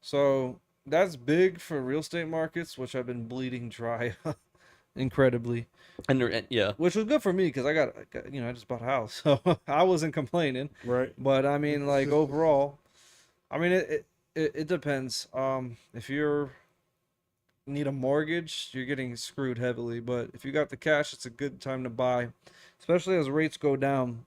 So that's big for real estate markets, which have been bleeding dry incredibly. And yeah, Which was good for me because I got I just bought a house, so I wasn't complaining. Right. But I mean, like overall, I mean it depends. If you're need a mortgage, you're getting screwed heavily. But if you got the cash, it's a good time to buy, especially as rates go down.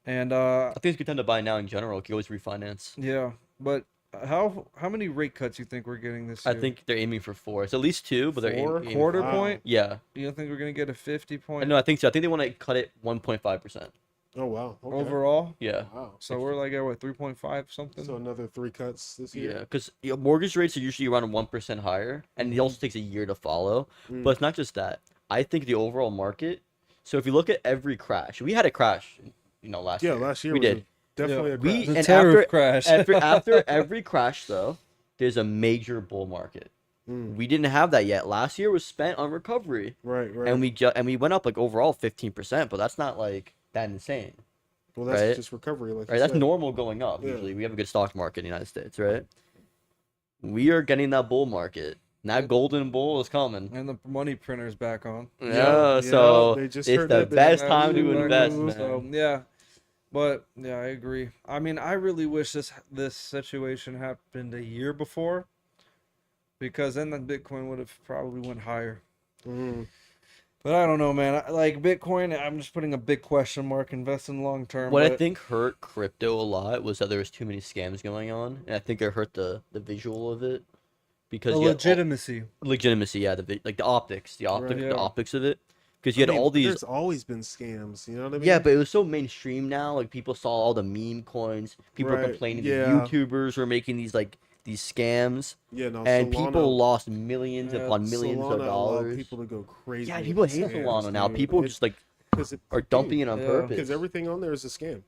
And I think it's a good time to buy now in general. You can always refinance. yeah, but how many rate cuts you think we're getting this I year? think they're aiming for 4. It's at least 2, but they're Four? aiming Quarter for Wow. point. Yeah. You don't think we're gonna get a 50 point No, I think so. I think they want to cut it 1.5%. Oh wow. Okay. overall? Yeah. Wow. So we're like at what 3.5 something? So another 3 cuts this year. Yeah, because mortgage rates are usually around 1% higher, and it also takes a year to follow. Mm. But it's not just that. I think the overall market. So if you look at every crash, we had a crash, last Yeah, year. last year We was did. definitely a We- crash. The and tariff after- crash. After every crash, though, there's a major bull market. Mm. We didn't have that yet. Last year was spent on recovery, Right. Right. and we went up like overall 15%, but that's not like that insane. well, that's right? just recovery, like Right, you that's said. normal going up. Yeah. Usually, we have a good stock market in the United States, right? We are getting that bull market. And that golden bull is coming. And the money printer's back on. Yeah, yeah, so they just it's turned the that bit best back time to on. invest, So, man. yeah. But yeah, I agree. I mean, I really wish this situation happened a year before, because then the Bitcoin would have probably went higher. Mhm. But I don't know, man. Like Bitcoin, I'm just putting a big question mark. Investing long term. What I but think hurt crypto a lot was that there was too many scams going on, and I think it hurt the visual of it, because the you had legitimacy. legitimacy, yeah, like the optics, Right. Yeah. the optics of it, because you I had mean, all these. There's always been scams. You know what I mean? Yeah, but it was so mainstream now. Like people saw all the meme coins. People were Right, complaining yeah. that YouTubers were making these scams, yeah, no. and Solana, people lost millions Yeah, upon millions Solana of allowed dollars. people to go crazy. Yeah, with people the hate scams, Solana now. dude. People It- just like 'cause it- are dumping it on Yeah. purpose. because everything on there is a scam.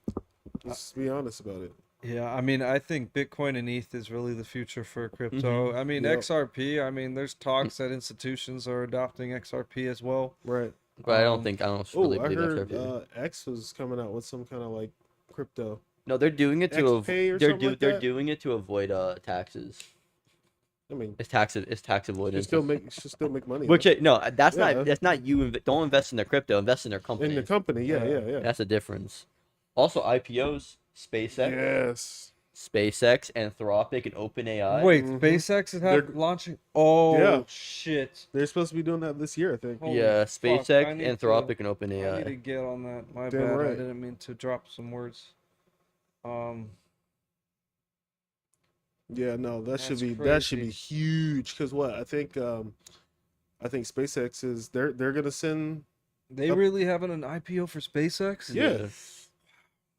Let's be honest about it. Yeah, I mean, I think Bitcoin and ETH is really the future for crypto. I mean, Yep. XRP. I mean, there's talks that institutions are adopting XRP as well. Right. But I don't Oh, really I believe heard XRP. X was coming out with some kind of like crypto. No, they're doing it to XPay or something like they're that? doing it to avoid taxes. I mean, It's tax avoidance. should still make money. Which no, that's Yeah. not you. Don't invest in their crypto. Invest in their in company. the company. Yeah, Yeah. yeah, yeah. That's the difference. Also, IPOs, Yes. SpaceX, Anthropic, and OpenAI. Wait, Mhm. SpaceX is They're- launching? Oh Yeah. shit! They're supposed to be doing that this year, I think. Holy Yeah, fuck, SpaceX, I need Anthropic, and I need to OpenAI. get on that. My Damn bad. I right. didn't mean to drop some words. Yeah, no, that should That's be crazy. huge. Because what I think SpaceX is they're gonna send They Up- really having an IPO for SpaceX? Yeah.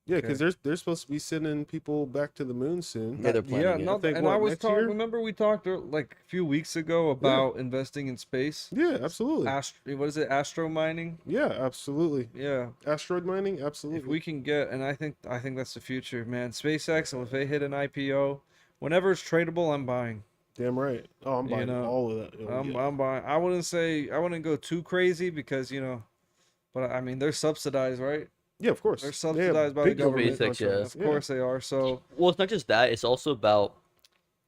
because Okay. they're supposed to be sending people back to the moon soon. Yeah, they're Yeah, planning it. no, think, and what, I was next talking. year? Remember we talked like a few weeks ago about investing in space. Yeah, absolutely. What is it? Astro mining. Yeah, absolutely. Yeah. Asteroid mining, If absolutely. we can get, and I think that's the future, man. SpaceX, and if they hit an IPO, whenever it's tradable, I'm buying. Damn right. Oh, I'm You buying know, all of that. Oh, yeah. I'm buying. I wouldn't go too crazy because but I mean they're subsidized, right? Yeah, of course. They're They have subsidized by the big government government. SpaceX, yeah. contracts. Of course they are. So Well, it's not just that. It's also about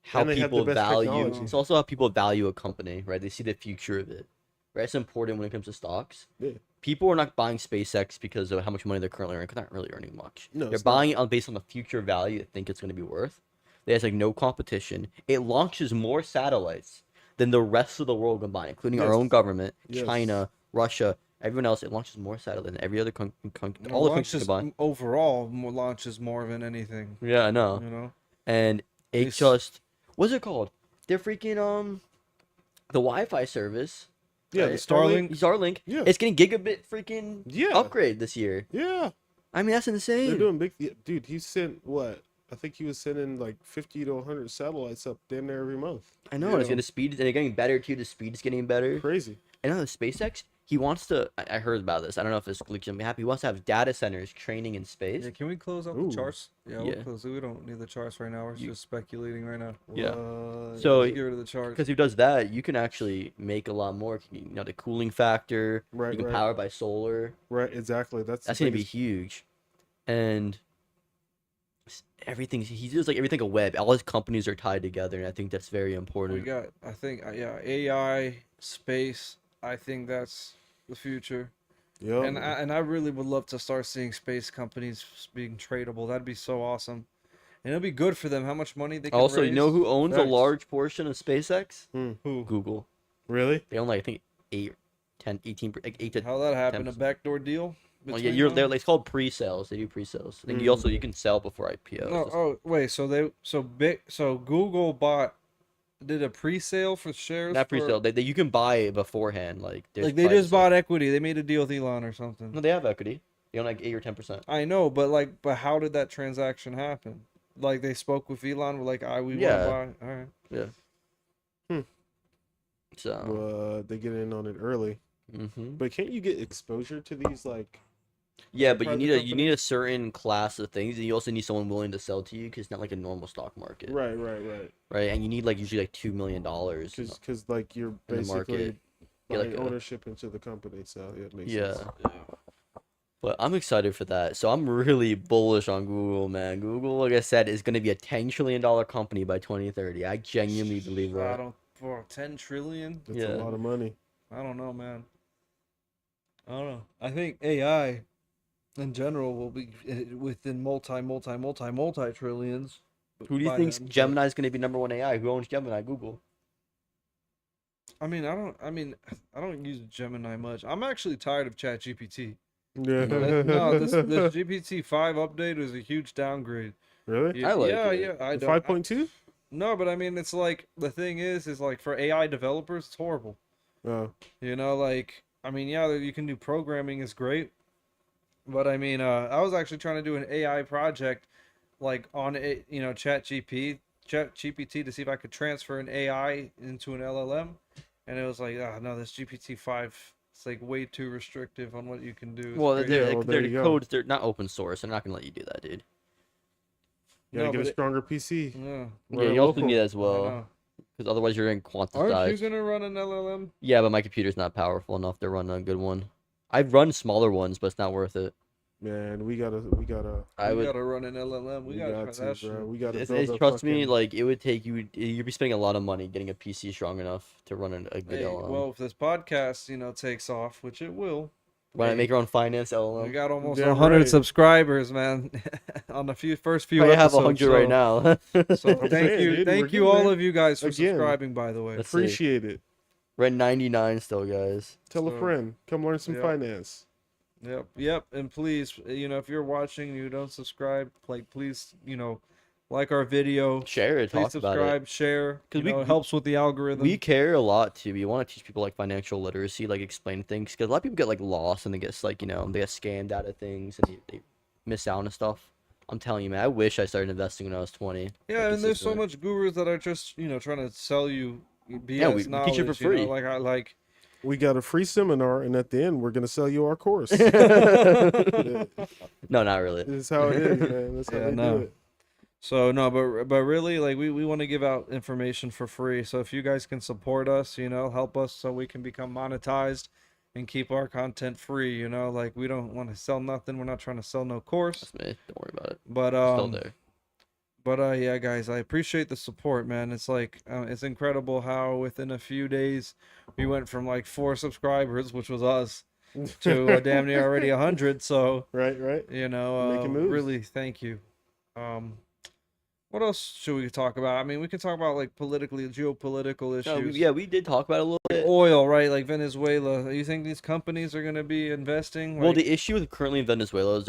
how And they have the people best value. technology. It's also how people value a company, right? They see the future of it, right? It's important when it comes to stocks. Yeah. People are not buying SpaceX because of how much money they're currently earning. 'Cause they're not really earning much. No, They're it's not. buying it based on the future value they think it's going to be worth. There's like no competition. It launches more satellites than the rest of the world combined, including our Yes. own government, Yes. China, Russia, everyone else. It launches more satellites than every other all the countries launches combined. overall launches more than anything. Yeah, I know. You know. And it It's- just what's it called? They're freaking the Wi-Fi service. Yeah, right? the Starlink. Starlink. Yeah. It's getting gigabit freaking Yeah. upgrade this year. Yeah. I mean, that's They're insane. doing big. Yeah, dude, he sent what? I think he was sending like 50 to 100 satellites up damn near every month. I know. Yeah. It's gonna speed, and they're getting better too. The speed's getting better. Crazy. And now the SpaceX, he wants to. I heard about this. I don't know if it's gonna be happy. He wants to have data centers training in space. Yeah, can we close out Ooh. the charts? Yeah, Yeah. we'll close it. We don't need the charts right now. We're just speculating right now. Yeah. What? So- Let's get rid of the charts. Because if he does that, you can actually make a lot more. You know, the cooling factor. Right, You can right. power by solar. Right, exactly. That's the That's gonna be biggest- huge, and everything he does like everything a web. All his companies are tied together, and I think that's very We important. got, I think, yeah, AI, space. I think that's the future. Yup. And I really would love to start seeing space companies being tradable. That'd be so awesome. And it'll be good for them. How much money they can Also, raise. you know who owns a Facts. large portion of SpaceX? Who? Google. Really? They own like I think 8, 10, 18, like 8 to. How that happened? A 10%. backdoor deal? Well, yeah, between you're them? they're like, it's called pre-sales. They do pre-sales. I think you also you can sell before IPO. No, oh wait, so Google did a pre-sale for shares. Not for- pre-sale. They you can buy it beforehand. Like Like they just bought equity. They made a deal with Elon or something. No, they have equity. They own like 8 or 10%. I know, but how did that transaction happen? Like they spoke with Elon, were like, we Yeah. want to buy. All right. Yeah. So. They get in on it early. hmm But can't you get exposure to these like? Yeah, but private you need a certain class of things, and you also need someone willing to sell to you because it's not like a normal stock market, Right. right? And you need like usually like $2 million. Because like you're the basically market. Yeah, buying like a- ownership into the company, so yeah, it makes Yeah. sense. But I'm excited for that. So I'm really bullish on Google, man. Google, like I said, is going to be a $10 trillion company by 2030. I genuinely believe I that. don't for 10 trillion. That's Yeah. a lot of money. I don't know, man. I don't know. I think AI, in general, will be within multi trillions. Who do you by think then, but- Gemini's going to be number one AI? Who owns Gemini? Google. I mean, I don't use Gemini much. I'm actually tired of ChatGPT. Yeah. No, this GPT-5 update was a huge downgrade. Really? I like yeah, it. yeah. I The don't. 5.2? No, but I mean, it's like the thing is like for AI developers, it's horrible. Oh, You know, like I mean, yeah, you can do programming is great, but I mean, I was actually trying to do an AI project, like on it, ChatGPT to see if I could transfer an AI into an LLM, and it was like, no, this GPT-5, it's like way too restrictive on what you can do. It's Well, crazy. Yeah, they're, well, they're there the you go. codes. They're not open source. They're not going to let you do that, dude. you gotta No, get but a it- stronger PC. yeah. Run Yeah, it you also local. need that as I well, know. because otherwise you're in Aren't you quantized. gonna run an LLM? Yeah, but my computer's not powerful enough to run a good one. I've run smaller ones, but it's not worth it. Man, we gotta I We would. gotta run an LLM. We gotta try got that to, bro. shit. We gotta It's, build a trust me, fucking- like it would take you. You'd be spending a lot of money getting a PC strong enough to run a good Hey, LLM. well, if this podcast, takes off, which it will, Why not make your own finance we LLM? got almost Damn 100 right. subscribers, man, on the first few I have episodes. 100 right now. So I'm thank saying, you, dude, we're thank you getting all there. of you guys for Again. subscribing. By the way, Let's see. Appreciate it. We're at 99 still, guys. Tell a So- friend. Come learn some Yeah. finance. yep, and please, if you're watching, and you don't subscribe, please, like our video, Share it. please Talk about it. subscribe, share, 'Cause it helps with the algorithm. We care a lot too. We want to teach people like financial literacy, like explain things, because a lot of people get like lost and they get like they get scammed out of things and they miss out on stuff. I'm telling you, man. I wish I started investing when I was 20. Yeah, like, and there's so consistently. much gurus that are just trying to sell you BS Yeah, we knowledge. teach it for free. Like We got a free seminar, and at the end, we're gonna sell you our course. No, not really. This is how it is, man. That's how Yeah, they no. do it. So no, but really, like we want to give out information for free. So if you guys can support us, help us so we can become monetized and keep our content free. Like we don't want to sell nothing. We're not trying to sell no course. That's me. Don't worry about it. But We're still there. yeah, guys, I appreciate the support, man. It's like it's incredible how within a few days we went from like 4 subscribers, which was us, to damn near already 100. So Right. Making moves. really, thank you. What else should we talk about? I mean, we can talk about like politically, geopolitical No, issues. yeah, we did talk about it a little bit. Oil, right? Like Venezuela. You think these companies are going to be investing? Well, Like, the issue with currently in Venezuela is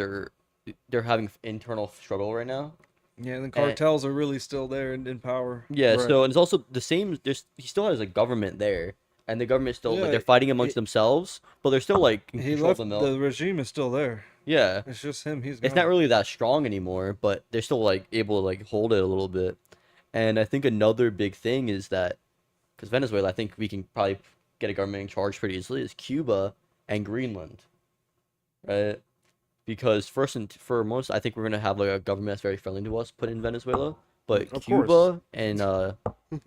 they're having internal struggle right now. yeah, the cartels are really still there in power. Yeah, Right. so and it's also the same. He still has a government there, and the government still Yeah, like they're fighting amongst he- themselves, but they're still like in He control left. of the mill. The regime is still there. Yeah, It's just him. He's it's gone. not really that strong anymore, but they're still like able to like hold it a little bit. And I think another big thing is that because Venezuela, I think we can probably get a government in charge pretty easily, is Cuba and Greenland, right? Because first and foremost, I think we're gonna have like a government that's very friendly to us put in Venezuela. But Of Cuba course. and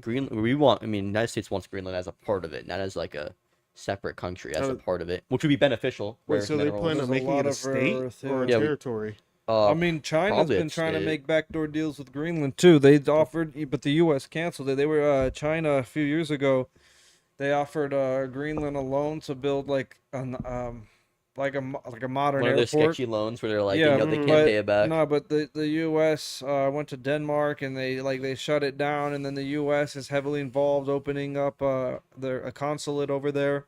Greenland, I mean, United States wants Greenland as a part of it, not as like a separate country, as a part of it, which would be beneficial. Wait, rare so they minerals. plan There's on a making lot it a of state rare earth, or a yeah. territory? I mean, China's probably been a trying to state. make backdoor deals with Greenland too. They offered, but the U.S. canceled it. They were China a few years ago. They offered Greenland a loan to build like like a modern One of those airport. sketchy loans where they're like, Yeah, they can't but pay it back. no, but the U.S. Went to Denmark and they shut it down, and then the U.S. is heavily involved opening up a consulate over there,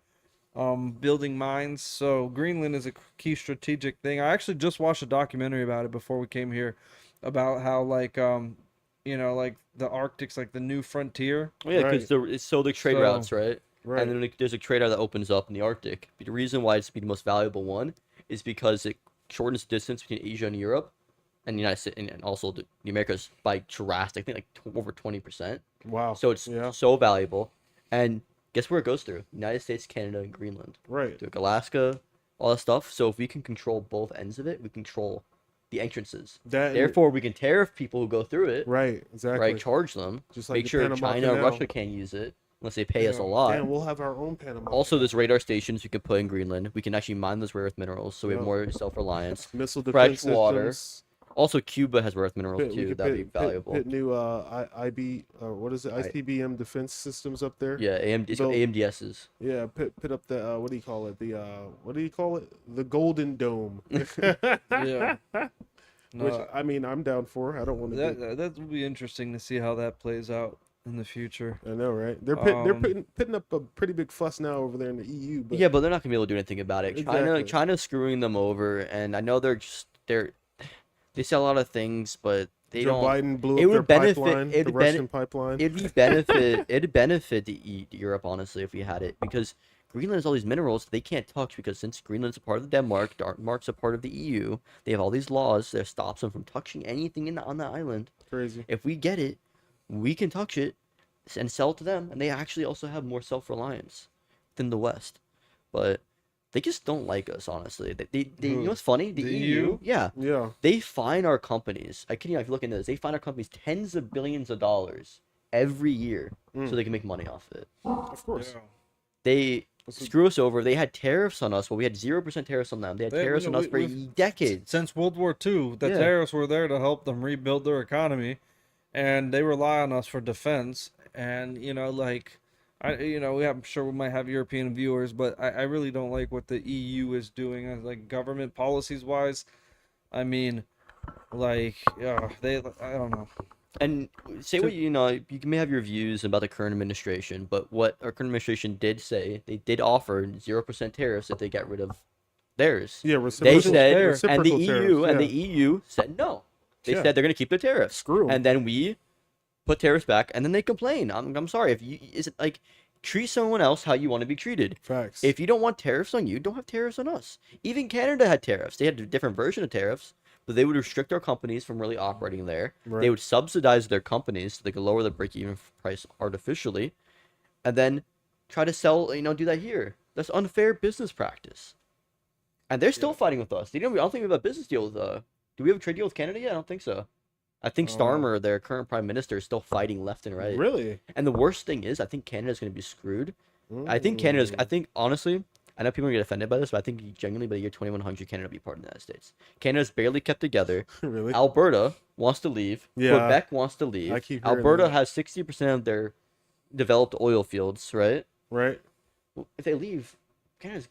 building mines. So Greenland is a key strategic thing. I actually just watched a documentary about it before we came here, about how like like the Arctic's like the new frontier. Oh, yeah, Right. because it's so the trade So- routes, right? Right. And then like, there's a trade route that opens up in the Arctic. But the reason why it's the most valuable one is because it shortens the distance between Asia and Europe, and the United States, and also the Americas by drastic, I think like over 20%. Wow. So it's Yeah. so valuable. And guess where it goes through? United States, Canada, and Greenland. Right. Through Alaska, all that stuff. So if we can control both ends of it, we control the entrances. That Therefore, we can tariff people who go through it, Right. Exactly. right? Charge them. Just like Make the sure Panama China, Canal. Russia can't use it unless they pay us a Yeah. lot. Damn, we'll have our own Panama. Also, there's radar stations we can put in Greenland. We can actually mine those rare earth minerals, so we have Yep. more self-reliance. missile fresh defense water. systems. Also, Cuba has rare earth minerals We too. could That'd be put valuable. new IB what is it? ICBM defense systems up there. Yeah, it's got Build- AMDSs. Yeah, put up the what do you call it? The what do you call it? The Golden Dome. Yeah. No, Which I mean, I'm down for. I don't want to. that would be interesting to see how that plays out in the future. I know, right? They're putting up a pretty big fuss now over there in the EU. But Yeah, but they're not gonna be able to do anything about it. Exactly. China's screwing them over, and I know they sell a lot of things, but they Joe don't. Biden blew it up their would benefit- pipeline, the it'd Russian pipeline. It'd benefit Europe honestly if we had it, because Greenland has all these minerals they can't touch, because since Greenland's a part of Denmark's a part of the EU, they have all these laws that stops them from touching anything on the island. Crazy. If we get it, we can touch it and sell it to them, and they actually also have more self-reliance than the West. But they just don't like us, honestly. They you know what's funny? The The EU, EU? yeah, Yeah. they fine our companies. I kid you not, if you look into this, they fine our companies tens of billions of dollars every year so they can make money off it. Of course. They This is- screw us over. They had tariffs on us, but we had 0% tariffs on them. They had They- tariffs we- on us we- for we've- decades. Since World War II, the Yeah. tariffs were there to help them rebuild their economy, and they rely on us for defense. And like I'm sure we might have European viewers, but I really don't like what the EU is doing, like government policies wise. I mean, like I don't know. And say what you know, you may have your views about the current administration, but what our current administration did say, they did offer 0% tariffs if they got rid of theirs. Yeah. They Reciprocal, said, reciprocal and the EU tariffs, and the yeah. EU said no. They Yeah. said they're going to keep their tariffs. Screw 'em. And then we put tariffs back, and then they complain. I'm sorry. If you is it like treat someone else how you want to be treated. Facts. If you don't want tariffs on you, don't have tariffs on us. Even Canada had tariffs. They had a different version of tariffs, but they would restrict our companies from really operating there. They Right. would subsidize their companies so they could lower the break-even price artificially, and then try to sell, do that here. That's unfair business practice. And they're still fighting with us. I don't think we have a business deal with. Do we have a trade deal with Canada yet? I don't think so. I think Oh. Starmer, their current prime minister, is still fighting left and right. Really? And the worst thing is, I think Canada's going to be screwed. I think Canada's. I Mm. think honestly, I know people are gonna get offended by this, but I think genuinely by the year 2100, Canada will be part of the United States. Canada's barely kept together. Really? Alberta wants to leave. Yeah, Quebec wants to I leave. keep hearing Alberta that. has 60% of their developed oil fields, right? Right? Well, if they leave, Canada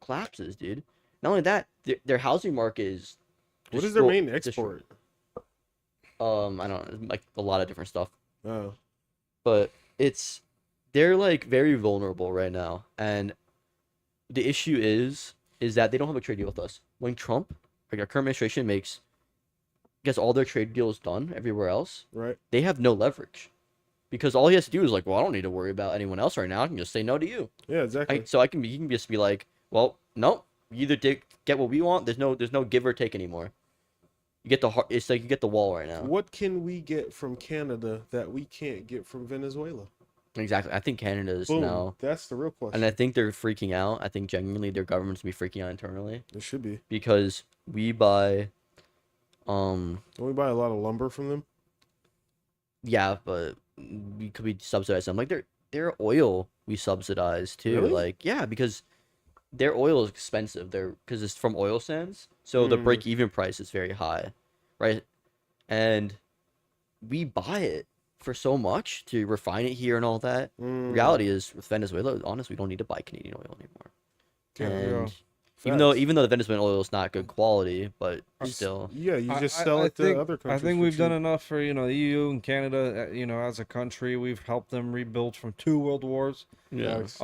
collapses, dude. Not only that, their housing market is. What is their destroy- main destroy- export? I don't know, like a lot of different stuff, Oh. but they're like very vulnerable right now, and the issue is that they don't have a trade deal with us. When Trump, like our current administration, gets all their trade deals done everywhere else, Right? they have no leverage, because all he has to do is like, well, I don't need to worry about anyone else right now. I can just say no to you. Yeah, exactly. He can just be like, well, no, you either get what we want. There's no give or take anymore. You get it's like you get the wall right now. What can we get from Canada that we can't get from Venezuela? Exactly. I think Canada is Boom. now, That's the real question. and I think they're freaking out. I think genuinely their government's be freaking out internally It should be. because we buy, Don't we buy a lot of lumber from them? yeah, but we could be subsidized them. Like their oil we subsidize too. Really? Like yeah, because their oil is expensive. Because it's from oil sands, so the Mm. break even price is very high, right? And we buy it for so much to refine it here and all that. Mm. Reality is with Venezuela, honestly, we don't need to buy Canadian oil anymore. Yeah, And Facts. even though the Venezuelan oil is not good quality, but You s- still, Yeah, you just I- sell I it to think- other countries. I think for we've done cheap. enough for the EU and Canada. As a country, we've helped them rebuild from 2 world wars. yeah. Facts.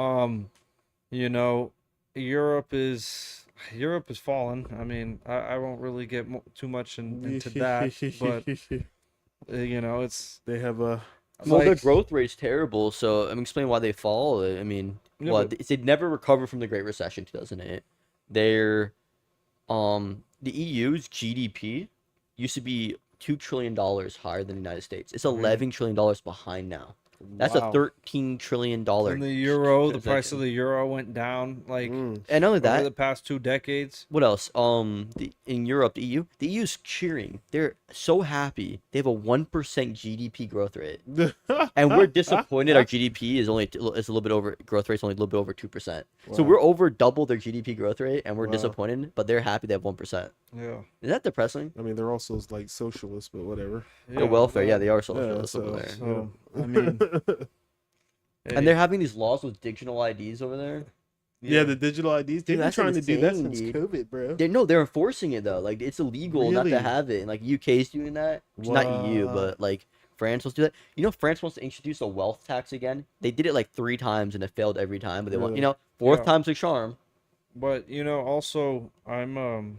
Europe is fallen. I mean, I won't really get too much into that, but it's they have a. Well, their like- growth rate's terrible. So I'm explaining why they fall. I mean, Yeah, well, but- they'd never recovered from the Great Recession, 2008. They're, the EU's GDP used to be $2 trillion higher than the United States. It's $11 trillion behind now. That's Wow. a $13 trillion. And the euro, the price transaction. of the euro went down like Mm. And not only over that, the past 2 decades. what else? In Europe, the EU's cheering. They're so happy. They have a 1% GDP growth rate, and we're disappointed. Our GDP is a little bit over. Growth rate's only a little bit over 2%. So Wow. we're over double their GDP growth rate, and we're Wow. disappointed. But they're happy they have 1%. Yeah. Is that depressing? I mean, they're also like socialists, but whatever. They're welfare. Yeah, they are socialists so- over there. So I mean, And they're having these laws with digital IDs over there. Yeah, the digital IDs. They've been that's trying to do that insane, since dude. COVID, bro. They're enforcing it though. Like it's illegal not Really? to have it, and like UK's doing that. Which is not EU, Wow. but like France wants to do that. You know, France wants to introduce a wealth tax again. They did it like 3 times and it failed every time. But they want, Really? fourth Yeah. time's a charm. but also I'm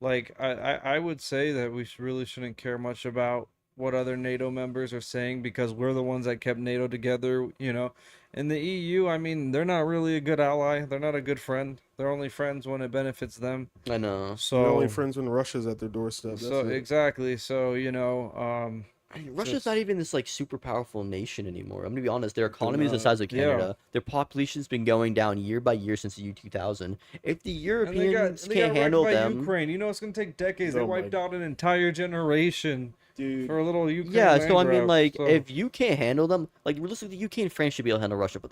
like I would say that we really shouldn't care much about what other NATO members are saying because we're the ones that kept NATO together, And the EU, I mean, they're not really a good ally. They're not a good friend. They're only friends when it benefits them. I know. So They're only friends when Russia's at their doorstep. That's so it. exactly. So, I mean, Russia's Just- not even this like super powerful nation anymore. I'm gonna be honest. Their economy is the size of Yeah. Canada. Their population's been going down year by year since the year 2000. If the and Europeans they can't got handle wiped by them, Ukraine. It's going to take decades. They Oh my- wiped out an entire generation Dude, for a little Ukraine. yeah. So I land mean, grab. like, So- if you can't handle them, like realistically, the UK and France should be able to handle Russia, but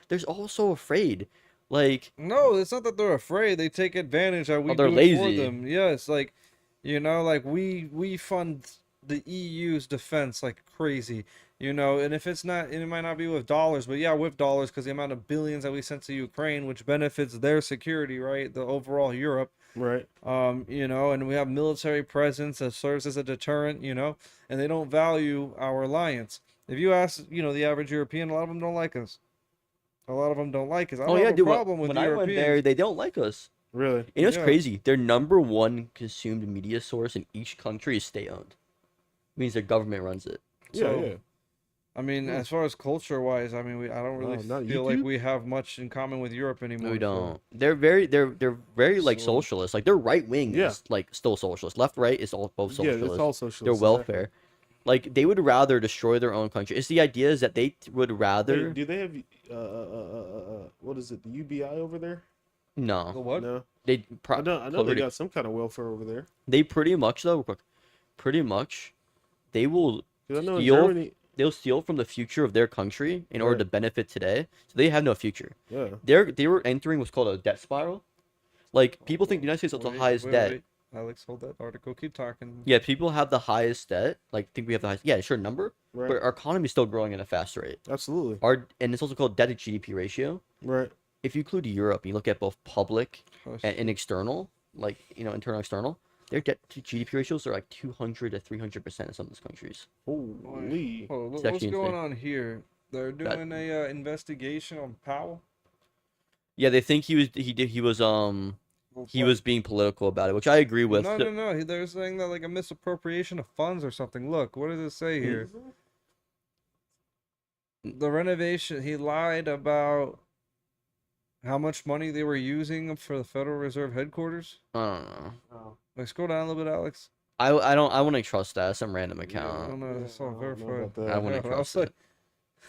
there's also afraid, like. No, it's not that they're afraid. They take advantage that we Oh, they're do it for lazy. them. Yes, like like we fund the EU's defense like crazy. And if it's not, and it might not be with dollars, but yeah, with dollars because the amount of billions that we sent to Ukraine, which benefits their security, right? The overall Europe. right? And we have military presence that serves as a deterrent, and they don't value our alliance. If you ask, the average European, a lot of them don't like us. A lot of them don't like us. I don't have a dude. problem with When the I went Europeans. there, they don't like us. Really? You know what's Yeah. crazy? Their number one consumed media source in each country is state-owned. Means their government runs it. Yeah, So, yeah. I mean, Yeah. as far as culture-wise, I mean, I don't really Wow, not feel like YouTube? we have much in common with Europe anymore. No, we so- don't. They're very like So- socialist. Like their right wing Yeah. is like still socialist. Left right is all both Yeah, socialist. it's all socialist. Their welfare. Like they would rather destroy their own country. It's the idea is that they would rather Hey, do they have what is it? The UBI over there? The no. what? No, They I know they already- got some kind of welfare over there. they pretty much though. pretty much they will 'Cause I know in steal Germany, they'll steal from the future of their country in order Right. to benefit today. So they have no future. yeah, They were entering what's called a debt spiral. Like people think the United States has the highest debt. Wait. Alex, hold that article. Keep talking. Yeah, people have the highest debt. Like think we have the highest. Yeah, sure number, right, but our economy is still growing at a fast rate. absolutely, And it's also called debt to GDP ratio. right, If you include Europe, you look at both public Hush. and external, like internal external, their debt to GDP ratios are like 200 to 300% in some of these countries. holy, Hold on, It's what's actually going insane. on here? They're That- doing a investigation on Powell. Yeah, they think he was being political about it, which I agree with. No. They're saying that like a misappropriation of funds or something. Look, what does it say here? The renovation. He lied about how much money they were using for the Federal Reserve headquarters. I don't know. oh, Like, scroll down a little bit, Alex. I wouldn't trust that. Some random I account. don't know. It's all I don't know verified. about that. I wouldn't Yeah, I was trust it.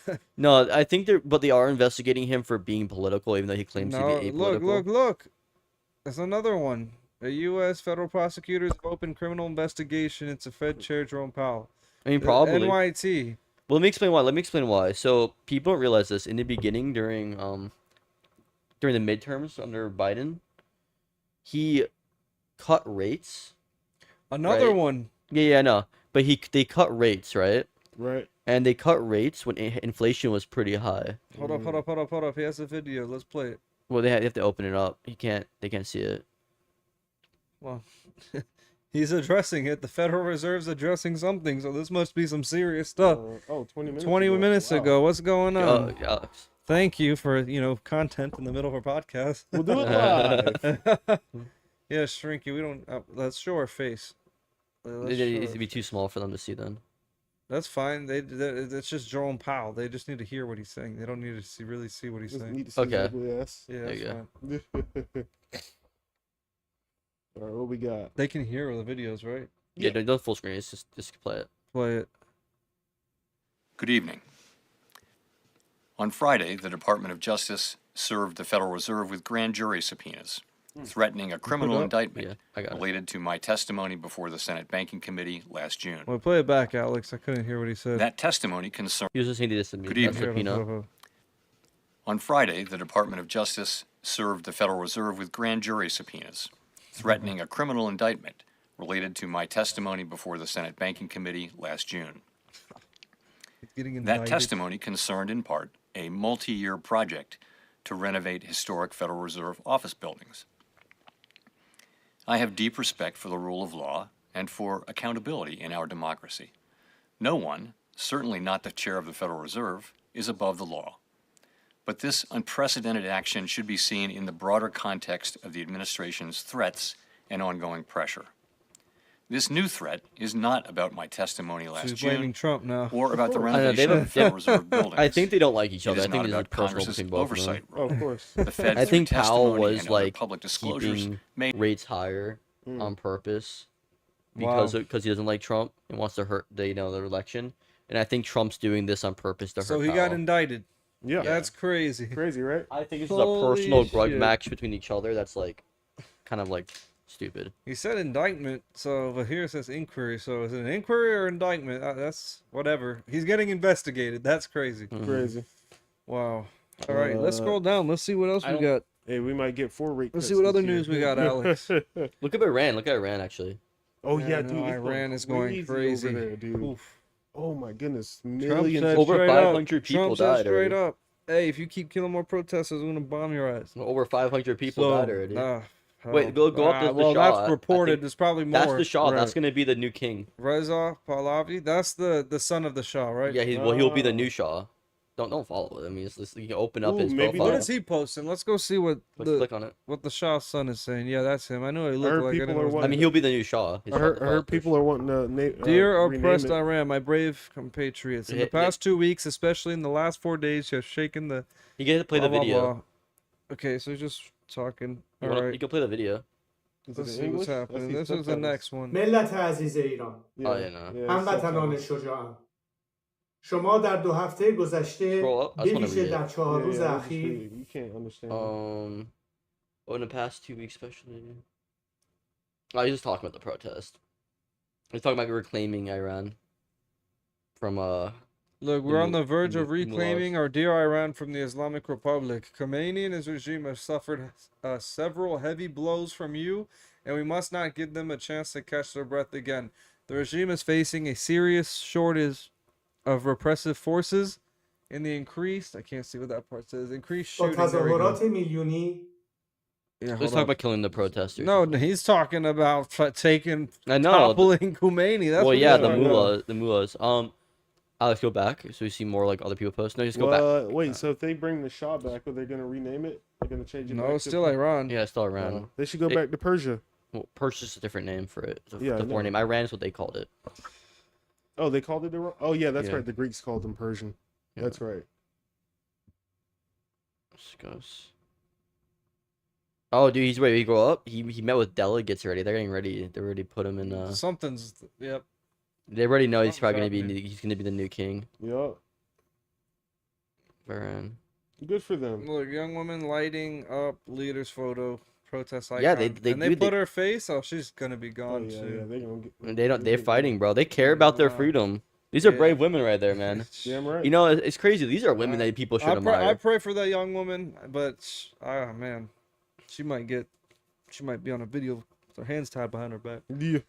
like, No, I think they are investigating him for being political, even though he claims to no, be apolitical. look. There's another one. A U.S. federal prosecutors have opened criminal investigation into Fed Chair Jerome Powell. I mean, probably. NYT. Well, let me explain why. So people don't realize this in the beginning during the midterms under Biden, he cut rates. Another Right. one. Yeah, I know. But they cut rates, right? right, And they cut rates when inflation was pretty high. Hold up. He has a video. Let's play it. Well, they have to open it up. They can't see it. Well, he's addressing it. The Federal Reserve's addressing something, so this must be some serious stuff. 20 minutes. 20 ago. minutes Wow. ago. What's going on? Alex. Thank you for, content in the middle of our podcast. We'll do it live. Yeah, Shrinky, we don't. Let's show our face. Let's It show needs our to be too small for them to see then. That's fine. It's just Jerome Powell. They just need to hear what he's saying. They don't need to really see what he's Just saying. need to see his Okay. ugly ass. Yeah, There that's you fine. All right, what we got? They can hear the videos, right? Yeah, don't full screen. It's just play it. Play it. Good evening. On Friday, the Department of Justice served the Federal Reserve with grand jury subpoenas, threatening a criminal up? indictment Yeah, I got it. related to my testimony before the Senate Banking Committee last June. Well, play it back, Alex. I couldn't hear what he said. That testimony concerned. He was just saying this to me. Good That's evening. subpoena. On Friday, the Department of Justice served the Federal Reserve with grand jury subpoenas, threatening a criminal indictment related to my testimony before the Senate Banking Committee last June. He's getting That indicted. testimony concerned in part a multi-year project to renovate historic Federal Reserve office buildings. I have deep respect for the rule of law and for accountability in our democracy. No one, certainly not the chair of the Federal Reserve, is above the law. But this unprecedented action should be seen in the broader context of the administration's threats and ongoing pressure. This new threat is not about my testimony last She's blaming June Trump now. or about the course. I know, they renovation of don't- the Federal Reserve buildings. I think they don't like each It other. is I think not this is about personal Congress's between both of oversight them. Oh, of course. The Fed, I think through Powell testimony was and other like public disclosures keeping made rates higher on purpose Wow. because he doesn't like Trump and wants to hurt the election. And I think Trump's doing this on purpose to So hurt he got Powell. indicted. Yeah, That's crazy. crazy, right? I think this is a Holy personal grudge shit. match between each other. That's like kind of like stupid. He said indictment, but here it says inquiry. So is it an inquiry or indictment? That's whatever. He's getting investigated. That's crazy. Crazy. Wow. All right, let's Uh, scroll down. Let's see what else I we don't- got. Hey, we might get 4 rate Let's cuts see what this other year. news we got, Alex. Look at Iran. Look at Iran actually. Oh Yeah, yeah, no, dude. it's Iran is going crazy. over there, dude. Oof. Oh my goodness, Trump millions. said Over straight 500 up, people Trump said died straight already. up, hey, if you keep killing more protesters, I'm gonna bomb your ass. Over 500 people died already. Wait, go up. That's the well, Shah. that's I reported. think There's probably more. That's the Shah. That's Right. gonna be the new king. Reza Pahlavi. That's the son of the Shah, right? Yeah, he'll be the Oh. new Shah. Don't follow it. I mean, you can open up Ooh, his maybe profile. What is he posting? Let's go see what Let's the click on it. Shah's son is saying. Yeah, that's him. I know he looked heard like. people didn't know are his wanting- I name. mean, he'll be the new Shah. I heard people are wanting to Dear rename oppressed it. Iran, my brave compatriots, in the Yeah, yeah. past 2 weeks, especially in the last 4 days, you have shaken the. You get to play the blah, blah, video. blah. Okay, so he's just talking. You, All wanna- right, you can play the video. Is it let's in see what's English? I happening. see This is the subtitles. next one. ملت عزیز ایران Oh, yeah, no. Yeah, هموطنان subtitles. شجاعان شما در 2 هفته گذشته Scroll up. I just به wanna ویژه read در it. 4 Yeah, روز yeah, I'll just اخیر read it. You can't understand. In the past 2 weeks, especially. Oh, he's just talking about the protest. They're talking about reclaiming Iran from Look, the we're on mu- the verge of mullahs. reclaiming our dear Iran from the Islamic Republic. Khomeini and his regime have suffered several heavy blows from you, and we must not give them a chance to catch their breath again. The regime is facing a serious shortage of repressive forces and the increased, I can't see what that part says, increased با shooting. There we go. تظاهرات میلیونی Yeah, Let's hold talk up. about killing the protesters. No, he's talking about taking, I know. toppling Khomeini. That's Well, what yeah, he's the talking about. mullahs. Alex, go back so we see more like other people post. No, just go back. Well, wait. So if they bring the Shah back, are they gonna rename it? They're gonna change it. No, back it's to- still Iran. Yeah, it's still Iran. They should go It- back to Persia. Well, Persia's a different name for it. It's a, Yeah, I the foreign know. name. Iran is what they called it. Oh, they called it Iran. Oh yeah, that's Yeah. right. The Greeks called them Persian. Yeah. That's right. Let's go. Oh, dude, he's ready to grow up. He met with delegates already. They're getting ready. They already put him in. Something's, yep. They already know he's Something's probably gonna be. happening. He's gonna be the new king. Yeah, Iran. good for them. Look, young woman lighting up leader's photo, protest icon. Yeah, they and they do, put they- her face. Oh, she's gonna be Oh gone yeah, soon. yeah. They gonna get. They don't. They're fighting, bro. They care about their Wow. freedom. These are Yeah. brave women right there, man. Damn right. You know, it's crazy. These are women that people should I admire. pray for that young woman, but man, she might be on a video with her hands tied behind her back. Yeah.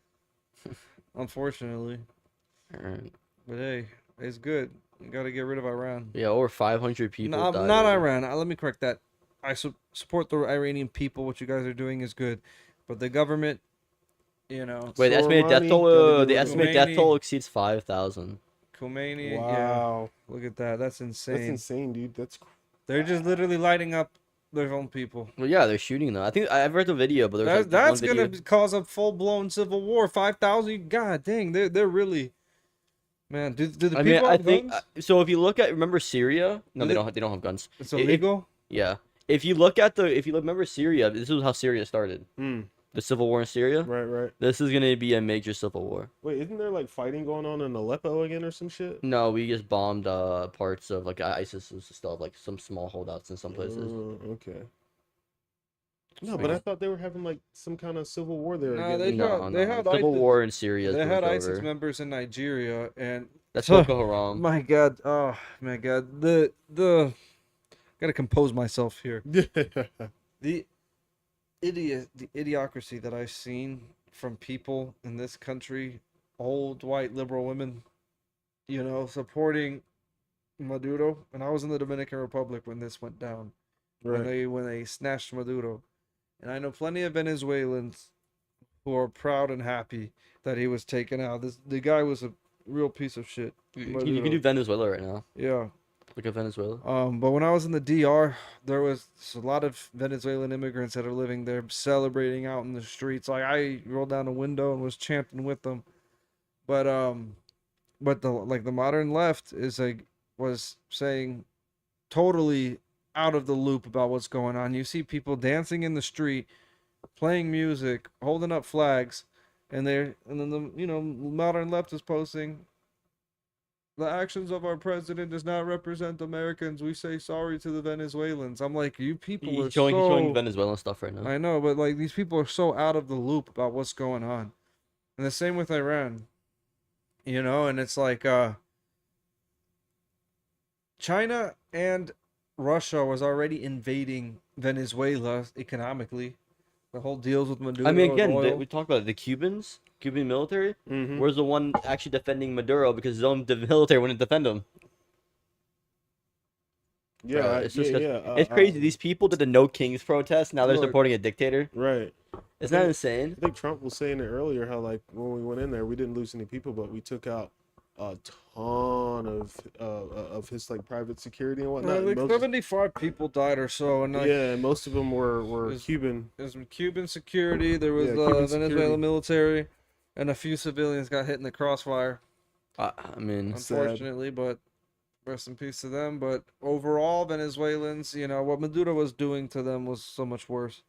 Unfortunately, Alright. but hey, it's good. You got to get rid of Iran. Yeah, over 500 people No, died. not already. Iran. Let me correct that. I support the Iranian people. What you guys are doing is good, but the government, you know, Wait, the estimated death Soleimani, toll. gotta get The rid of estimated Khomeini. death toll exceeds 5,000. Khomeini. Yeah, Wow. look at that. That's insane. That's insane, dude. That's They're just literally lighting up their own people. Well, yeah, they're shooting them. I think I've read the video, but there's That's like one gonna video. cause a full blown civil war. 5,000. God dang, they're really. Man, do the I people mean, I have think guns? so. If you look at, remember Syria? No, Do they they- don't. They don't have guns. It's if- illegal. Yeah. If you look at remember Syria, this is how Syria started. The civil war in Syria. right, right. This is gonna be a major civil war. Wait, isn't there like fighting going on in Aleppo again or some shit? No, we just bombed parts of like ISIS and stuff, like some small holdouts in some places. Okay. No, but I thought they were having like some kind of civil war there. No, again. they No, got- no. they had Civil ISIS- war in Syria. They is had over. ISIS members in Nigeria, and That's Huh. Boko Haram. my God, oh my God, the gotta compose myself here. The idiocracy that I've seen from people in this country, old white liberal women, you know, supporting Maduro. And I was in the Dominican Republic when this went down, right. when they snatched Maduro. And I know plenty of Venezuelans who are proud and happy that he was taken out. The guy was a real piece of shit. You can do Venezuela right now. Yeah. Look at Venezuela. But when I was in the DR, there was a lot of Venezuelan immigrants that are living there, celebrating out in the streets. Like I rolled down a window and was chanting with them. But the modern left was saying totally out of the loop about what's going on. You see people dancing in the street, playing music, holding up flags, and then the modern left is posting, the actions of our president does not represent Americans. We say sorry to the Venezuelans. I'm like, you people are He's showing so... Venezuelan stuff right now. I know, but like these people are so out of the loop about what's going on. And the same with Iran. You know, and it's like China and Russia was already invading Venezuela economically. The whole deals with Maduro. I mean, and again, oil. we talked about it. The Cuban military. Mhm. Where's the one actually defending Maduro because his own military wouldn't defend him? Yeah, Bro, it's just yeah. it's crazy. These people did the No Kings protest. Now they're Look. supporting a dictator. Right. Isn't that think- insane? I think Trump was saying it earlier how like when we went in there we didn't lose any people but we took out a ton of his like private security and whatnot. Like Most- 75 people died or so, and like, yeah, most of them were Is- Cuban. there's some Cuban security, there was Yeah, the Cuban Venezuela security. military, and a few civilians got hit in the crossfire, I mean, Sad. unfortunately, but rest in peace to them. But overall, Venezuelans, you know, what Maduro was doing to them was so much worse.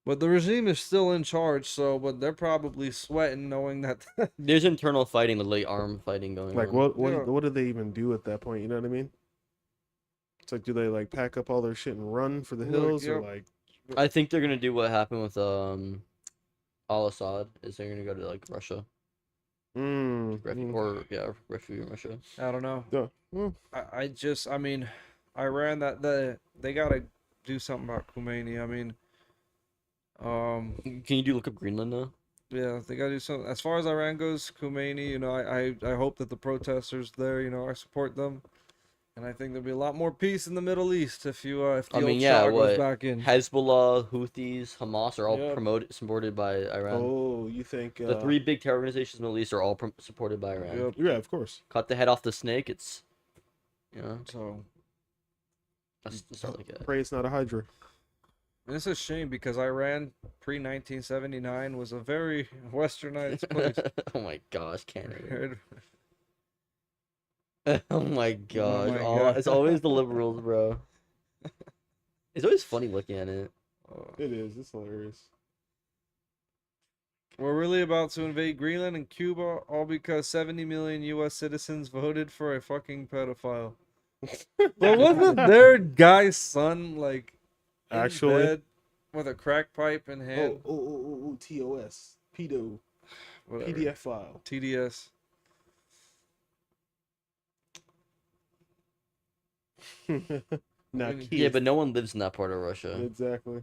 But the regime is still in charge, but they're probably sweating knowing that there's internal fighting, the late arm fighting going Like on. Yeah. what do they even do at that point? You know what I mean? It's like do they like pack up all their shit and run for the Look, hills or yep. like I think they're gonna do what happened with Al-Assad. Is they're gonna go to like Russia. Refugee in Russia. I don't know. Yeah. Well, I mean, Iran they gotta do something about Khomeini. I mean, Can you look up Greenland now? yeah, they gotta do something. As far as Iran goes, Khomeini, I hope that the protesters there, I support them, and I think there'll be a lot more peace in the Middle East if the I mean, old yeah, Shah goes what back in. Hezbollah, Houthis, Hamas are all Yep. supported by Iran. oh, you think? The three big terror organizations in the Middle East are all supported by Iran. Yep. Yeah, of course. Cut the head off the snake. It's, So that's not like it. Pray it's not a Hydra. and it's a shame because Iran pre 1979 was a very westernized place. Oh my gosh, Canada. It- Oh my gosh. my God. It's always the liberals, bro. It's always funny looking at it. It is. It's hilarious. We're really about to invade Greenland and Cuba, all because 70 million U.S. citizens voted for a fucking pedophile. But wasn't their guy's son like in Actually. bed with a crack pipe in hand? TOS. Pedo. Whatever. PDF file. TDS. Now, Yeah, Yeah, but no one lives in that part of Russia. exactly.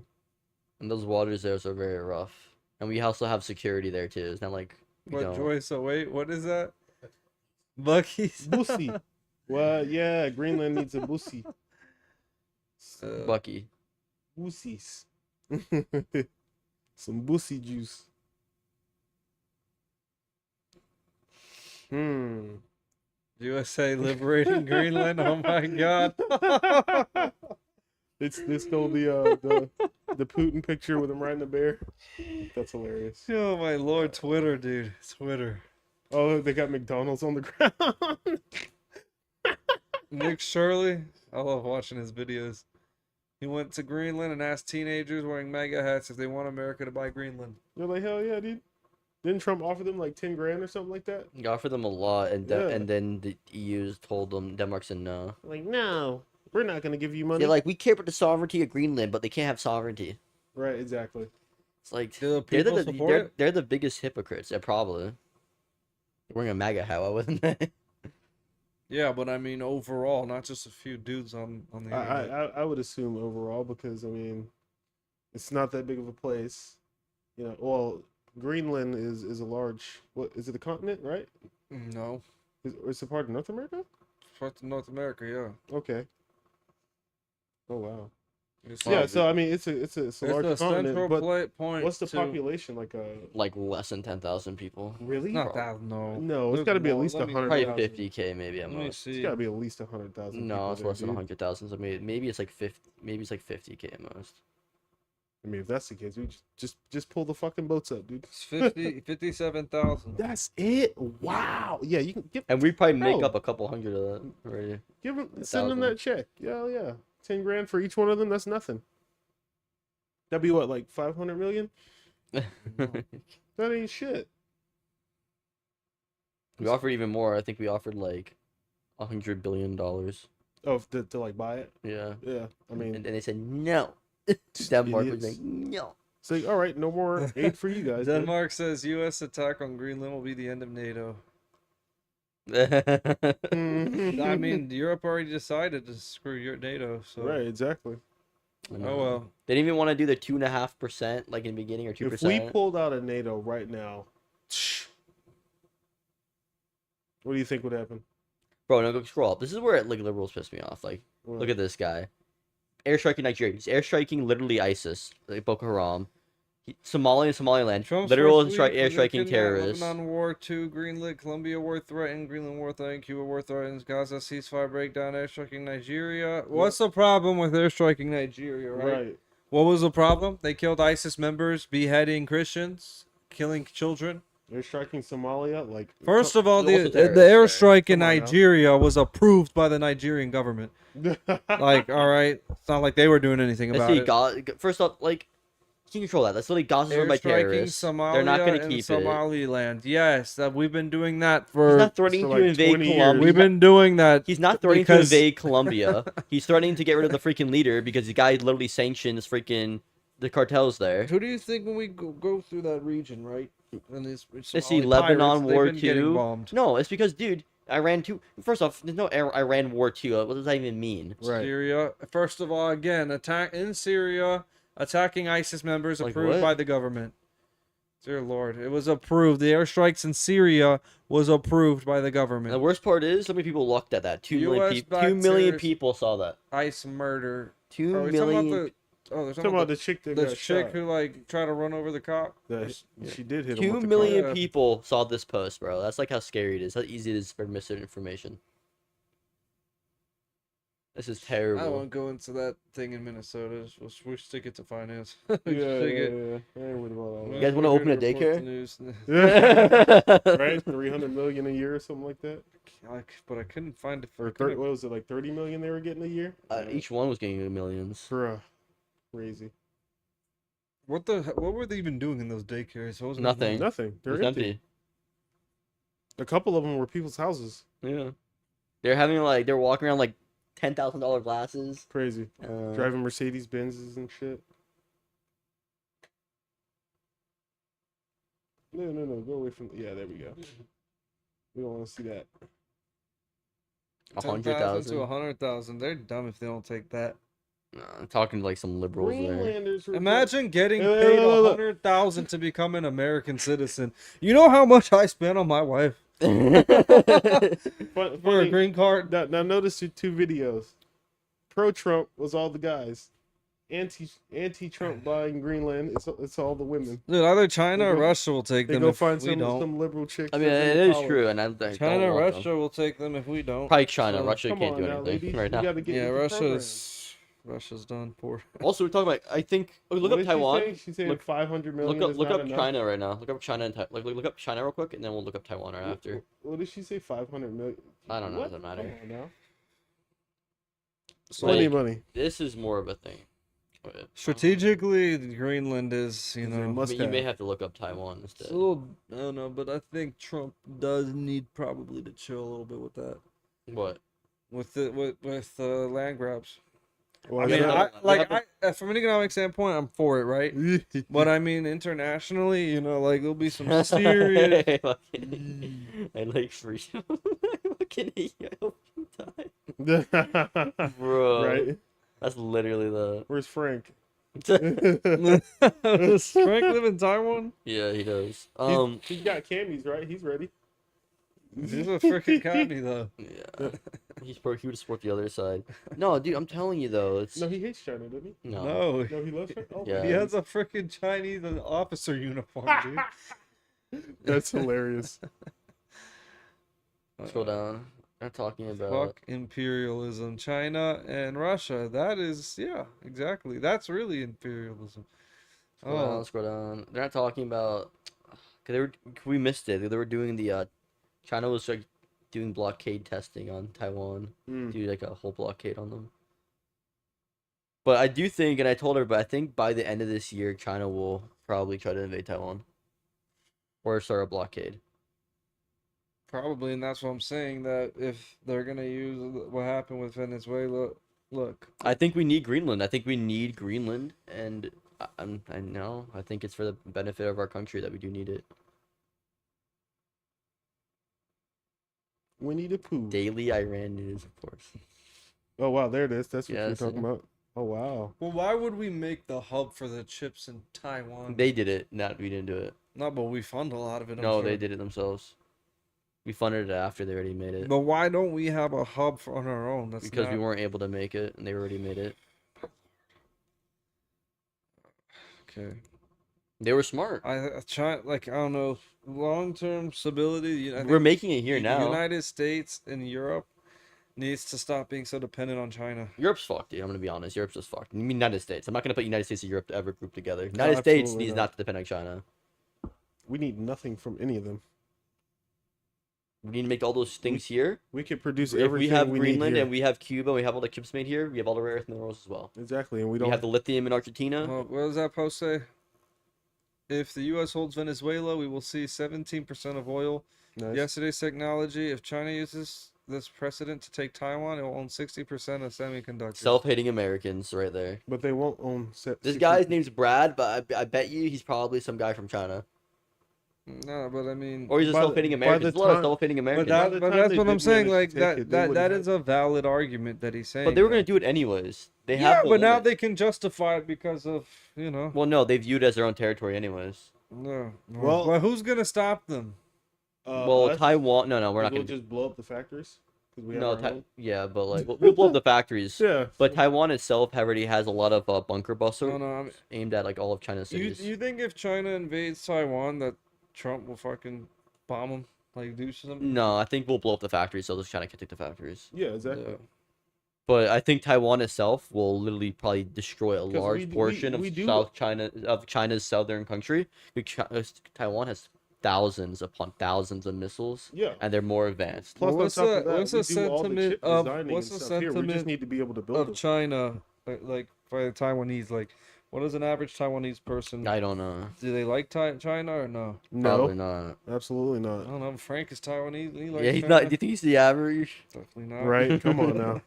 And those waters there are very rough. And we also have security there too. It's not like we What don't. Joyce? So wait, what is that? Bucky's. Bussy. Well, yeah, Greenland needs a bussy. Bucky. Bussies. Some bussy juice. USA liberating Greenland. Oh my God. It's still the Putin picture with him riding a bear. That's hilarious. Oh my Lord, Twitter, dude, Twitter. Oh, they got McDonald's on the ground. Nick Shirley, I love watching his videos. He went to Greenland and asked teenagers wearing MAGA hats if they want America to buy Greenland. They're like, hell yeah, dude. Didn't Trump offer them like 10 grand or something like that? He offered them a lot, and Yeah. and then the EU's told them Denmark said no. Like, no, we're not gonna give you money. They're like, we care about the sovereignty of Greenland, but they can't have sovereignty. Right, exactly. It's like Do the people support it? they're the biggest hypocrites. Yeah, probably. They're wearing a MAGA hat, why wouldn't they? Yeah, but I mean overall, not just a few dudes on the internet. I would assume overall because I mean, it's not that big of a place. Well, Greenland is a large. What is it? A continent, right? No, It's a part of North America. part of North America, yeah. Okay. Oh wow. It's Yeah. like- So I mean, it's a large it's a continent. central But point. what's the to- population like? Like less than 10,000 people. Really? Not that. No. No, it's Look got to be at more, least let me- 100. Probably 100,000. 50K maybe at Let me most. It's see. got to be at least 100,000. No, people it's there, less than dude. 100,000. So maybe it's like 50. Maybe it's like 50K at most. I mean, if that's the case, we just pull the fucking boats up, dude. It's 57,000. That's it. Wow. Yeah, you can give And we probably make Bro. up a couple hundred of that already. send them 1,000. that check. Yeah. 10 grand for each one of them. That's nothing. That'd be what, like 500 million? That ain't shit. We offered even more. I think we offered like $100 billion. Oh, to like buy it. Yeah. Yeah. I mean, And they said no. Denmark was idiots. like no. it's like, all right, no more aid for you guys. then. Denmark says U.S. attack on Greenland will be the end of NATO. I mean, Europe already decided to screw your NATO, so right, exactly. oh well. They didn't even want to do the 2.5% like in the beginning or 2%. If we pulled out of NATO right now, what do you think would happen? Bro, no, go scroll up. This is where like liberals piss me off. Like, look at this guy. Airstriking Nigeria. He's airstriking literally ISIS, like Boko Haram. Somalia and Somaliland. Trump's Literal first week, airstriking Kidnap, terrorists. Lebanon War 2, Greenland, Colombia War threatened, Greenland War threatened, Cuba War threatens, Gaza ceasefire breakdown, airstriking Nigeria. What's the problem with airstriking Nigeria, right? What was the problem? They killed ISIS members, beheading Christians, killing children. They're striking Somalia. Like, First of all, They're also the terrorists, airstrike in Come on now. Nigeria was approved by the Nigerian government. Like, all right, it's not like they were doing anything Let's about see, it. first off, like, you can control that. That's literally Gaza's run by Airstriking terrorists. Somalia They're not going to and keep it. Somaliland. Yes, that we've been doing that He's for. not threatening for to like invade 20 years. Colombia. We've been doing that. He's not threatening to because- invade Colombia. He's threatening to get rid of the freaking leader because the guy literally sanctions freaking the cartels there. Who do you think when we go through that region, right? And these Let's see, Somali Lebanon pirates, War they've been getting 2. bombed. No, it's because, dude, Iran 2. First off, there's no Iran War 2. What does that even mean? Right. Syria. First of all, again, attack in Syria, attacking ISIS members Like approved what? by the government. Dear Lord, it was approved. The airstrikes in Syria was approved by the And the government. worst part is, how many people looked at that? 2 million US people. backed 2 million terrorist- people saw that. ICE murder. 2 Are we talking million. about the? Oh, they're Talking talking about about the chick that the got chick shot. who like tried to run over the cop. She did hit him 2 with the million car. people saw this post, bro. That's like how scary it is. How easy it is to spread misinformation. This is I terrible. won't go into that thing in Minnesota. We'll stick it to finance. Yeah, Stick it. yeah. I ain't worried about all You guys We're wanna here open a to report daycare? the news. that. Right? 300 million a year or something like that. But I couldn't find it Or for. what was it, like 30 million they were getting a year? Each one was getting millions. Bruh. Crazy. What were they even doing in those daycares? What was Nothing. Nothing. It They're was empty. empty. A couple of them were people's houses. Yeah. They're having like they're walking around like $10,000 glasses. Crazy. Driving Mercedes Benzes and shit. No. Go away from. Yeah, there we go. We don't want to see that. 10,000 to 100,000. 100,000. They're dumb if they don't take that. No, I'm talking to like some liberals there. Greenlanders were Imagine getting Hey, paid look. 100,000 to become an American citizen. You know how much I spent on my wife Fun- for a funny. green card? Now notice your two videos. Pro Trump was all the guys. Anti Trump buying Greenland. It's all the women. Dude, either China They or go- Russia will take They them go if find we don't. some liberal chicks. I mean, that it in is college. true, and I don't China or want them. Russia will take them if we don't. Probably China. So- Russia Come can't on do now, anything ladies. right You now. gotta get Yeah, with the program. Russia's done poor. Also, we're talking about. I think. Oh, look What up did she Taiwan. say? She's saying Look- 500 million. is Look not up enough? China right now. Look up China and look up China real quick, and then we'll look up Taiwan right after. What did she say? 500 million. I don't know. What? Doesn't matter. Come on now. So, Plenty Like, of money. This is more of a thing. Wait, strategically, Greenland is, Is a I must mean, you may have. have to look up Taiwan instead. It's a little, I don't know, but I think Trump does need probably to chill a little bit with that, What? with land grabs. Well, I mean, yeah. from an economic standpoint, I'm for it, right? But I mean, internationally, there'll be some serious. I like freedom. Fucking hate you. I hope you die. Bro. Right? That's literally the. Where's Frank? Does Frank live in Taiwan? Yeah, he does. He's got camis, right? He's ready. He's a freaking commie, though. Yeah. He would support the other side. No, dude, I'm telling you though, it's No, he hates China, doesn't he? no. No, No, he loves China. Oh, Yeah. he has a freaking Chinese officer uniform, dude. That's hilarious. Scroll down. They're talking about. Fuck imperialism, China and Russia. That is, yeah, exactly. That's really imperialism. Scroll down. They're not talking about. Cause we missed it. They were doing the. China was like doing blockade testing on Taiwan. Do like a whole blockade on them. But I do think, and I told her, but I think by the end of this year, China will probably try to invade Taiwan. Or start a blockade. Probably, and that's what I'm saying. That if they're gonna use what happened with Venezuela, look, I think we need Greenland. I think we need Greenland, and I know. I think it's for the benefit of our country that we do need it. Winnie the Pooh. Daily Iran news, of course. Oh wow, there it is. That's what Yeah, you're see? talking about. Oh wow. well, why would we make the hub for the chips in Taiwan? They did it. Not we didn't do it. No, but we fund a lot of it. I'm No, sure. they did it themselves. We funded it after they already made it. But why don't we have a hub on our own? That's Because we not- weren't able to make it, and they already made it. Okay. They were smart. I try, like, I don't know, long-term stability. I We're think making it here the now. United States and Europe needs to stop being so dependent on China. Europe's fucked, dude. I'm gonna be honest. Europe's just fucked. I mean, United States. I'm not gonna put United States and Europe ever group together. United States absolutely needs not. not to depend on China. We need nothing from any of them. We need to make all those things here. We could produce If everything we have need Greenland here. and we have Cuba, and we have all the chips made here. We have all the rare earth minerals as well. Exactly, and we We don't have the lithium in Argentina. What does that post say? If the U.S. holds Venezuela, we will see 17% of oil. Nice. Yesterday's technology. If China uses this precedent to take Taiwan, it will own 60% of semiconductors. Self-hating Americans, right there. But they won't own. This guy's name's Brad, but I bet you he's probably some guy from China. No, but I mean, Or he's just By the- self-hating by Americans. the A lot of time- self-hating Americans. By the but time that's they what I'm did saying. manage to Like take it, they would've that had- is a valid argument that he's saying. But they were that. gonna do it anyways. They Yeah, have the but now limit. they can justify it because of Well, no, they view it as their own territory anyways. No. Well- Well, who's gonna stop them? Well, us, Taiwan. No, we're not we'll gonna. just blow up the factories because we have No, our own. yeah, but like we'll blow up the factories. Yeah, But Taiwan itself already has a lot of bunker busters No, I mean, aimed at like all of China's you cities. you think if China invades Taiwan that Trump will fucking bomb them, like do something? No, I think we'll blow up the factories. So China can take the factories. yeah, exactly. Yeah. But I think Taiwan itself will literally probably destroy a 'Cause large portion we of do- South China of China's southern country. Taiwan has thousands upon thousands of missiles, Yeah. and they're more advanced. Plus, Well, what's on top of the- that, what's we the do all the sentiment chip of- designing what's and the stuff here. We just sentiment need to be able to build Of them. China, like by the Taiwanese, like what is an average Taiwanese person? I don't know. Do they like China or no? Probably No, not. absolutely I not. don't know. Frank is Taiwanese. He likes Yeah, he's China. not. Do you think he's the average? Definitely not. Right? Come on now.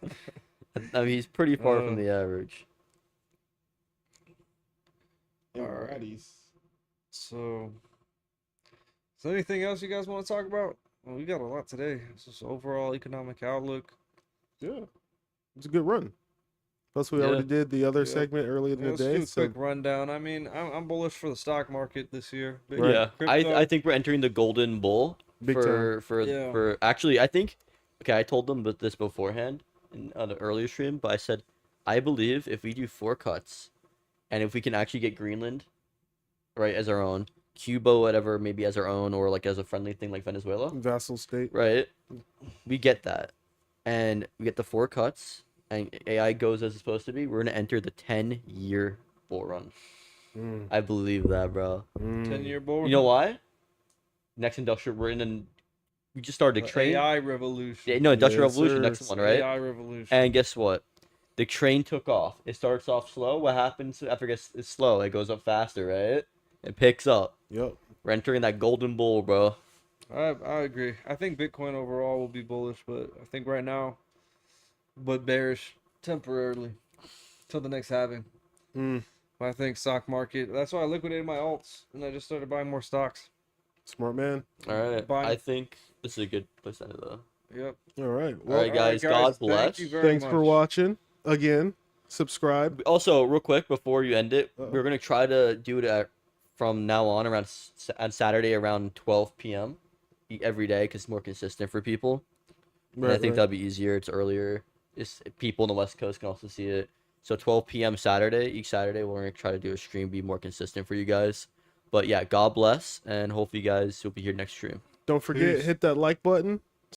I mean, he's pretty far from Uh, the average. Alrighty. So, is there anything else you guys want to talk about? Well, we got a lot today. It's just overall economic outlook. Yeah, it's a good run. Plus, we Yeah. already did the other Yeah. segment earlier in the Let's do day. a So quick rundown. I mean, I'm bullish for the stock market this year. Big Right. Yeah, crypto- I think we're entering the golden bull Big Yeah. for actually I think okay I told them about this beforehand on an earlier stream, but I said I believe if we do 4 cuts and if we can actually get Greenland right as our own, Cuba whatever maybe as our own or like as a friendly thing like Venezuela, vassal state. right? We get that and we get the 4 cuts and AI goes as it's supposed to be. We're gonna enter the 10-year bull run. Mm, I believe that, bro. 10-year bull. You know why? Next industrial, we just started The a train. AI revolution. Yeah, no, industrial Yes, revolution, sir. next one, right? AI revolution. And guess what? The train took off. It starts off slow. What happens after it's slow? It goes up faster, right? It picks up. Yep. We're entering that golden bull, bro. I agree. I think Bitcoin overall will be bullish, but I think right now, but bearish temporarily till the next halving. Mm, But I think stock market. That's why I liquidated my alts and I just started buying more stocks. smart man. All right. Bye. I think this is a good place to end it, though. Yep. All right. All Well, right, guys. God bless. Thank you very thanks much. for watching. Again, subscribe. Also, real quick before you end it, Uh-oh. we're gonna try to do it from now on around on Saturday around 12 p.m. Every day because it's more consistent for people. And I think that'd be easier. It's earlier. It's people on the West Coast can also see it. So 12 p.m. Saturday, each Saturday, we're gonna try to do a stream, be more consistent for you guys. But yeah, God bless, and hopefully you guys will be here next stream. Don't forget, Peace. hit that like button,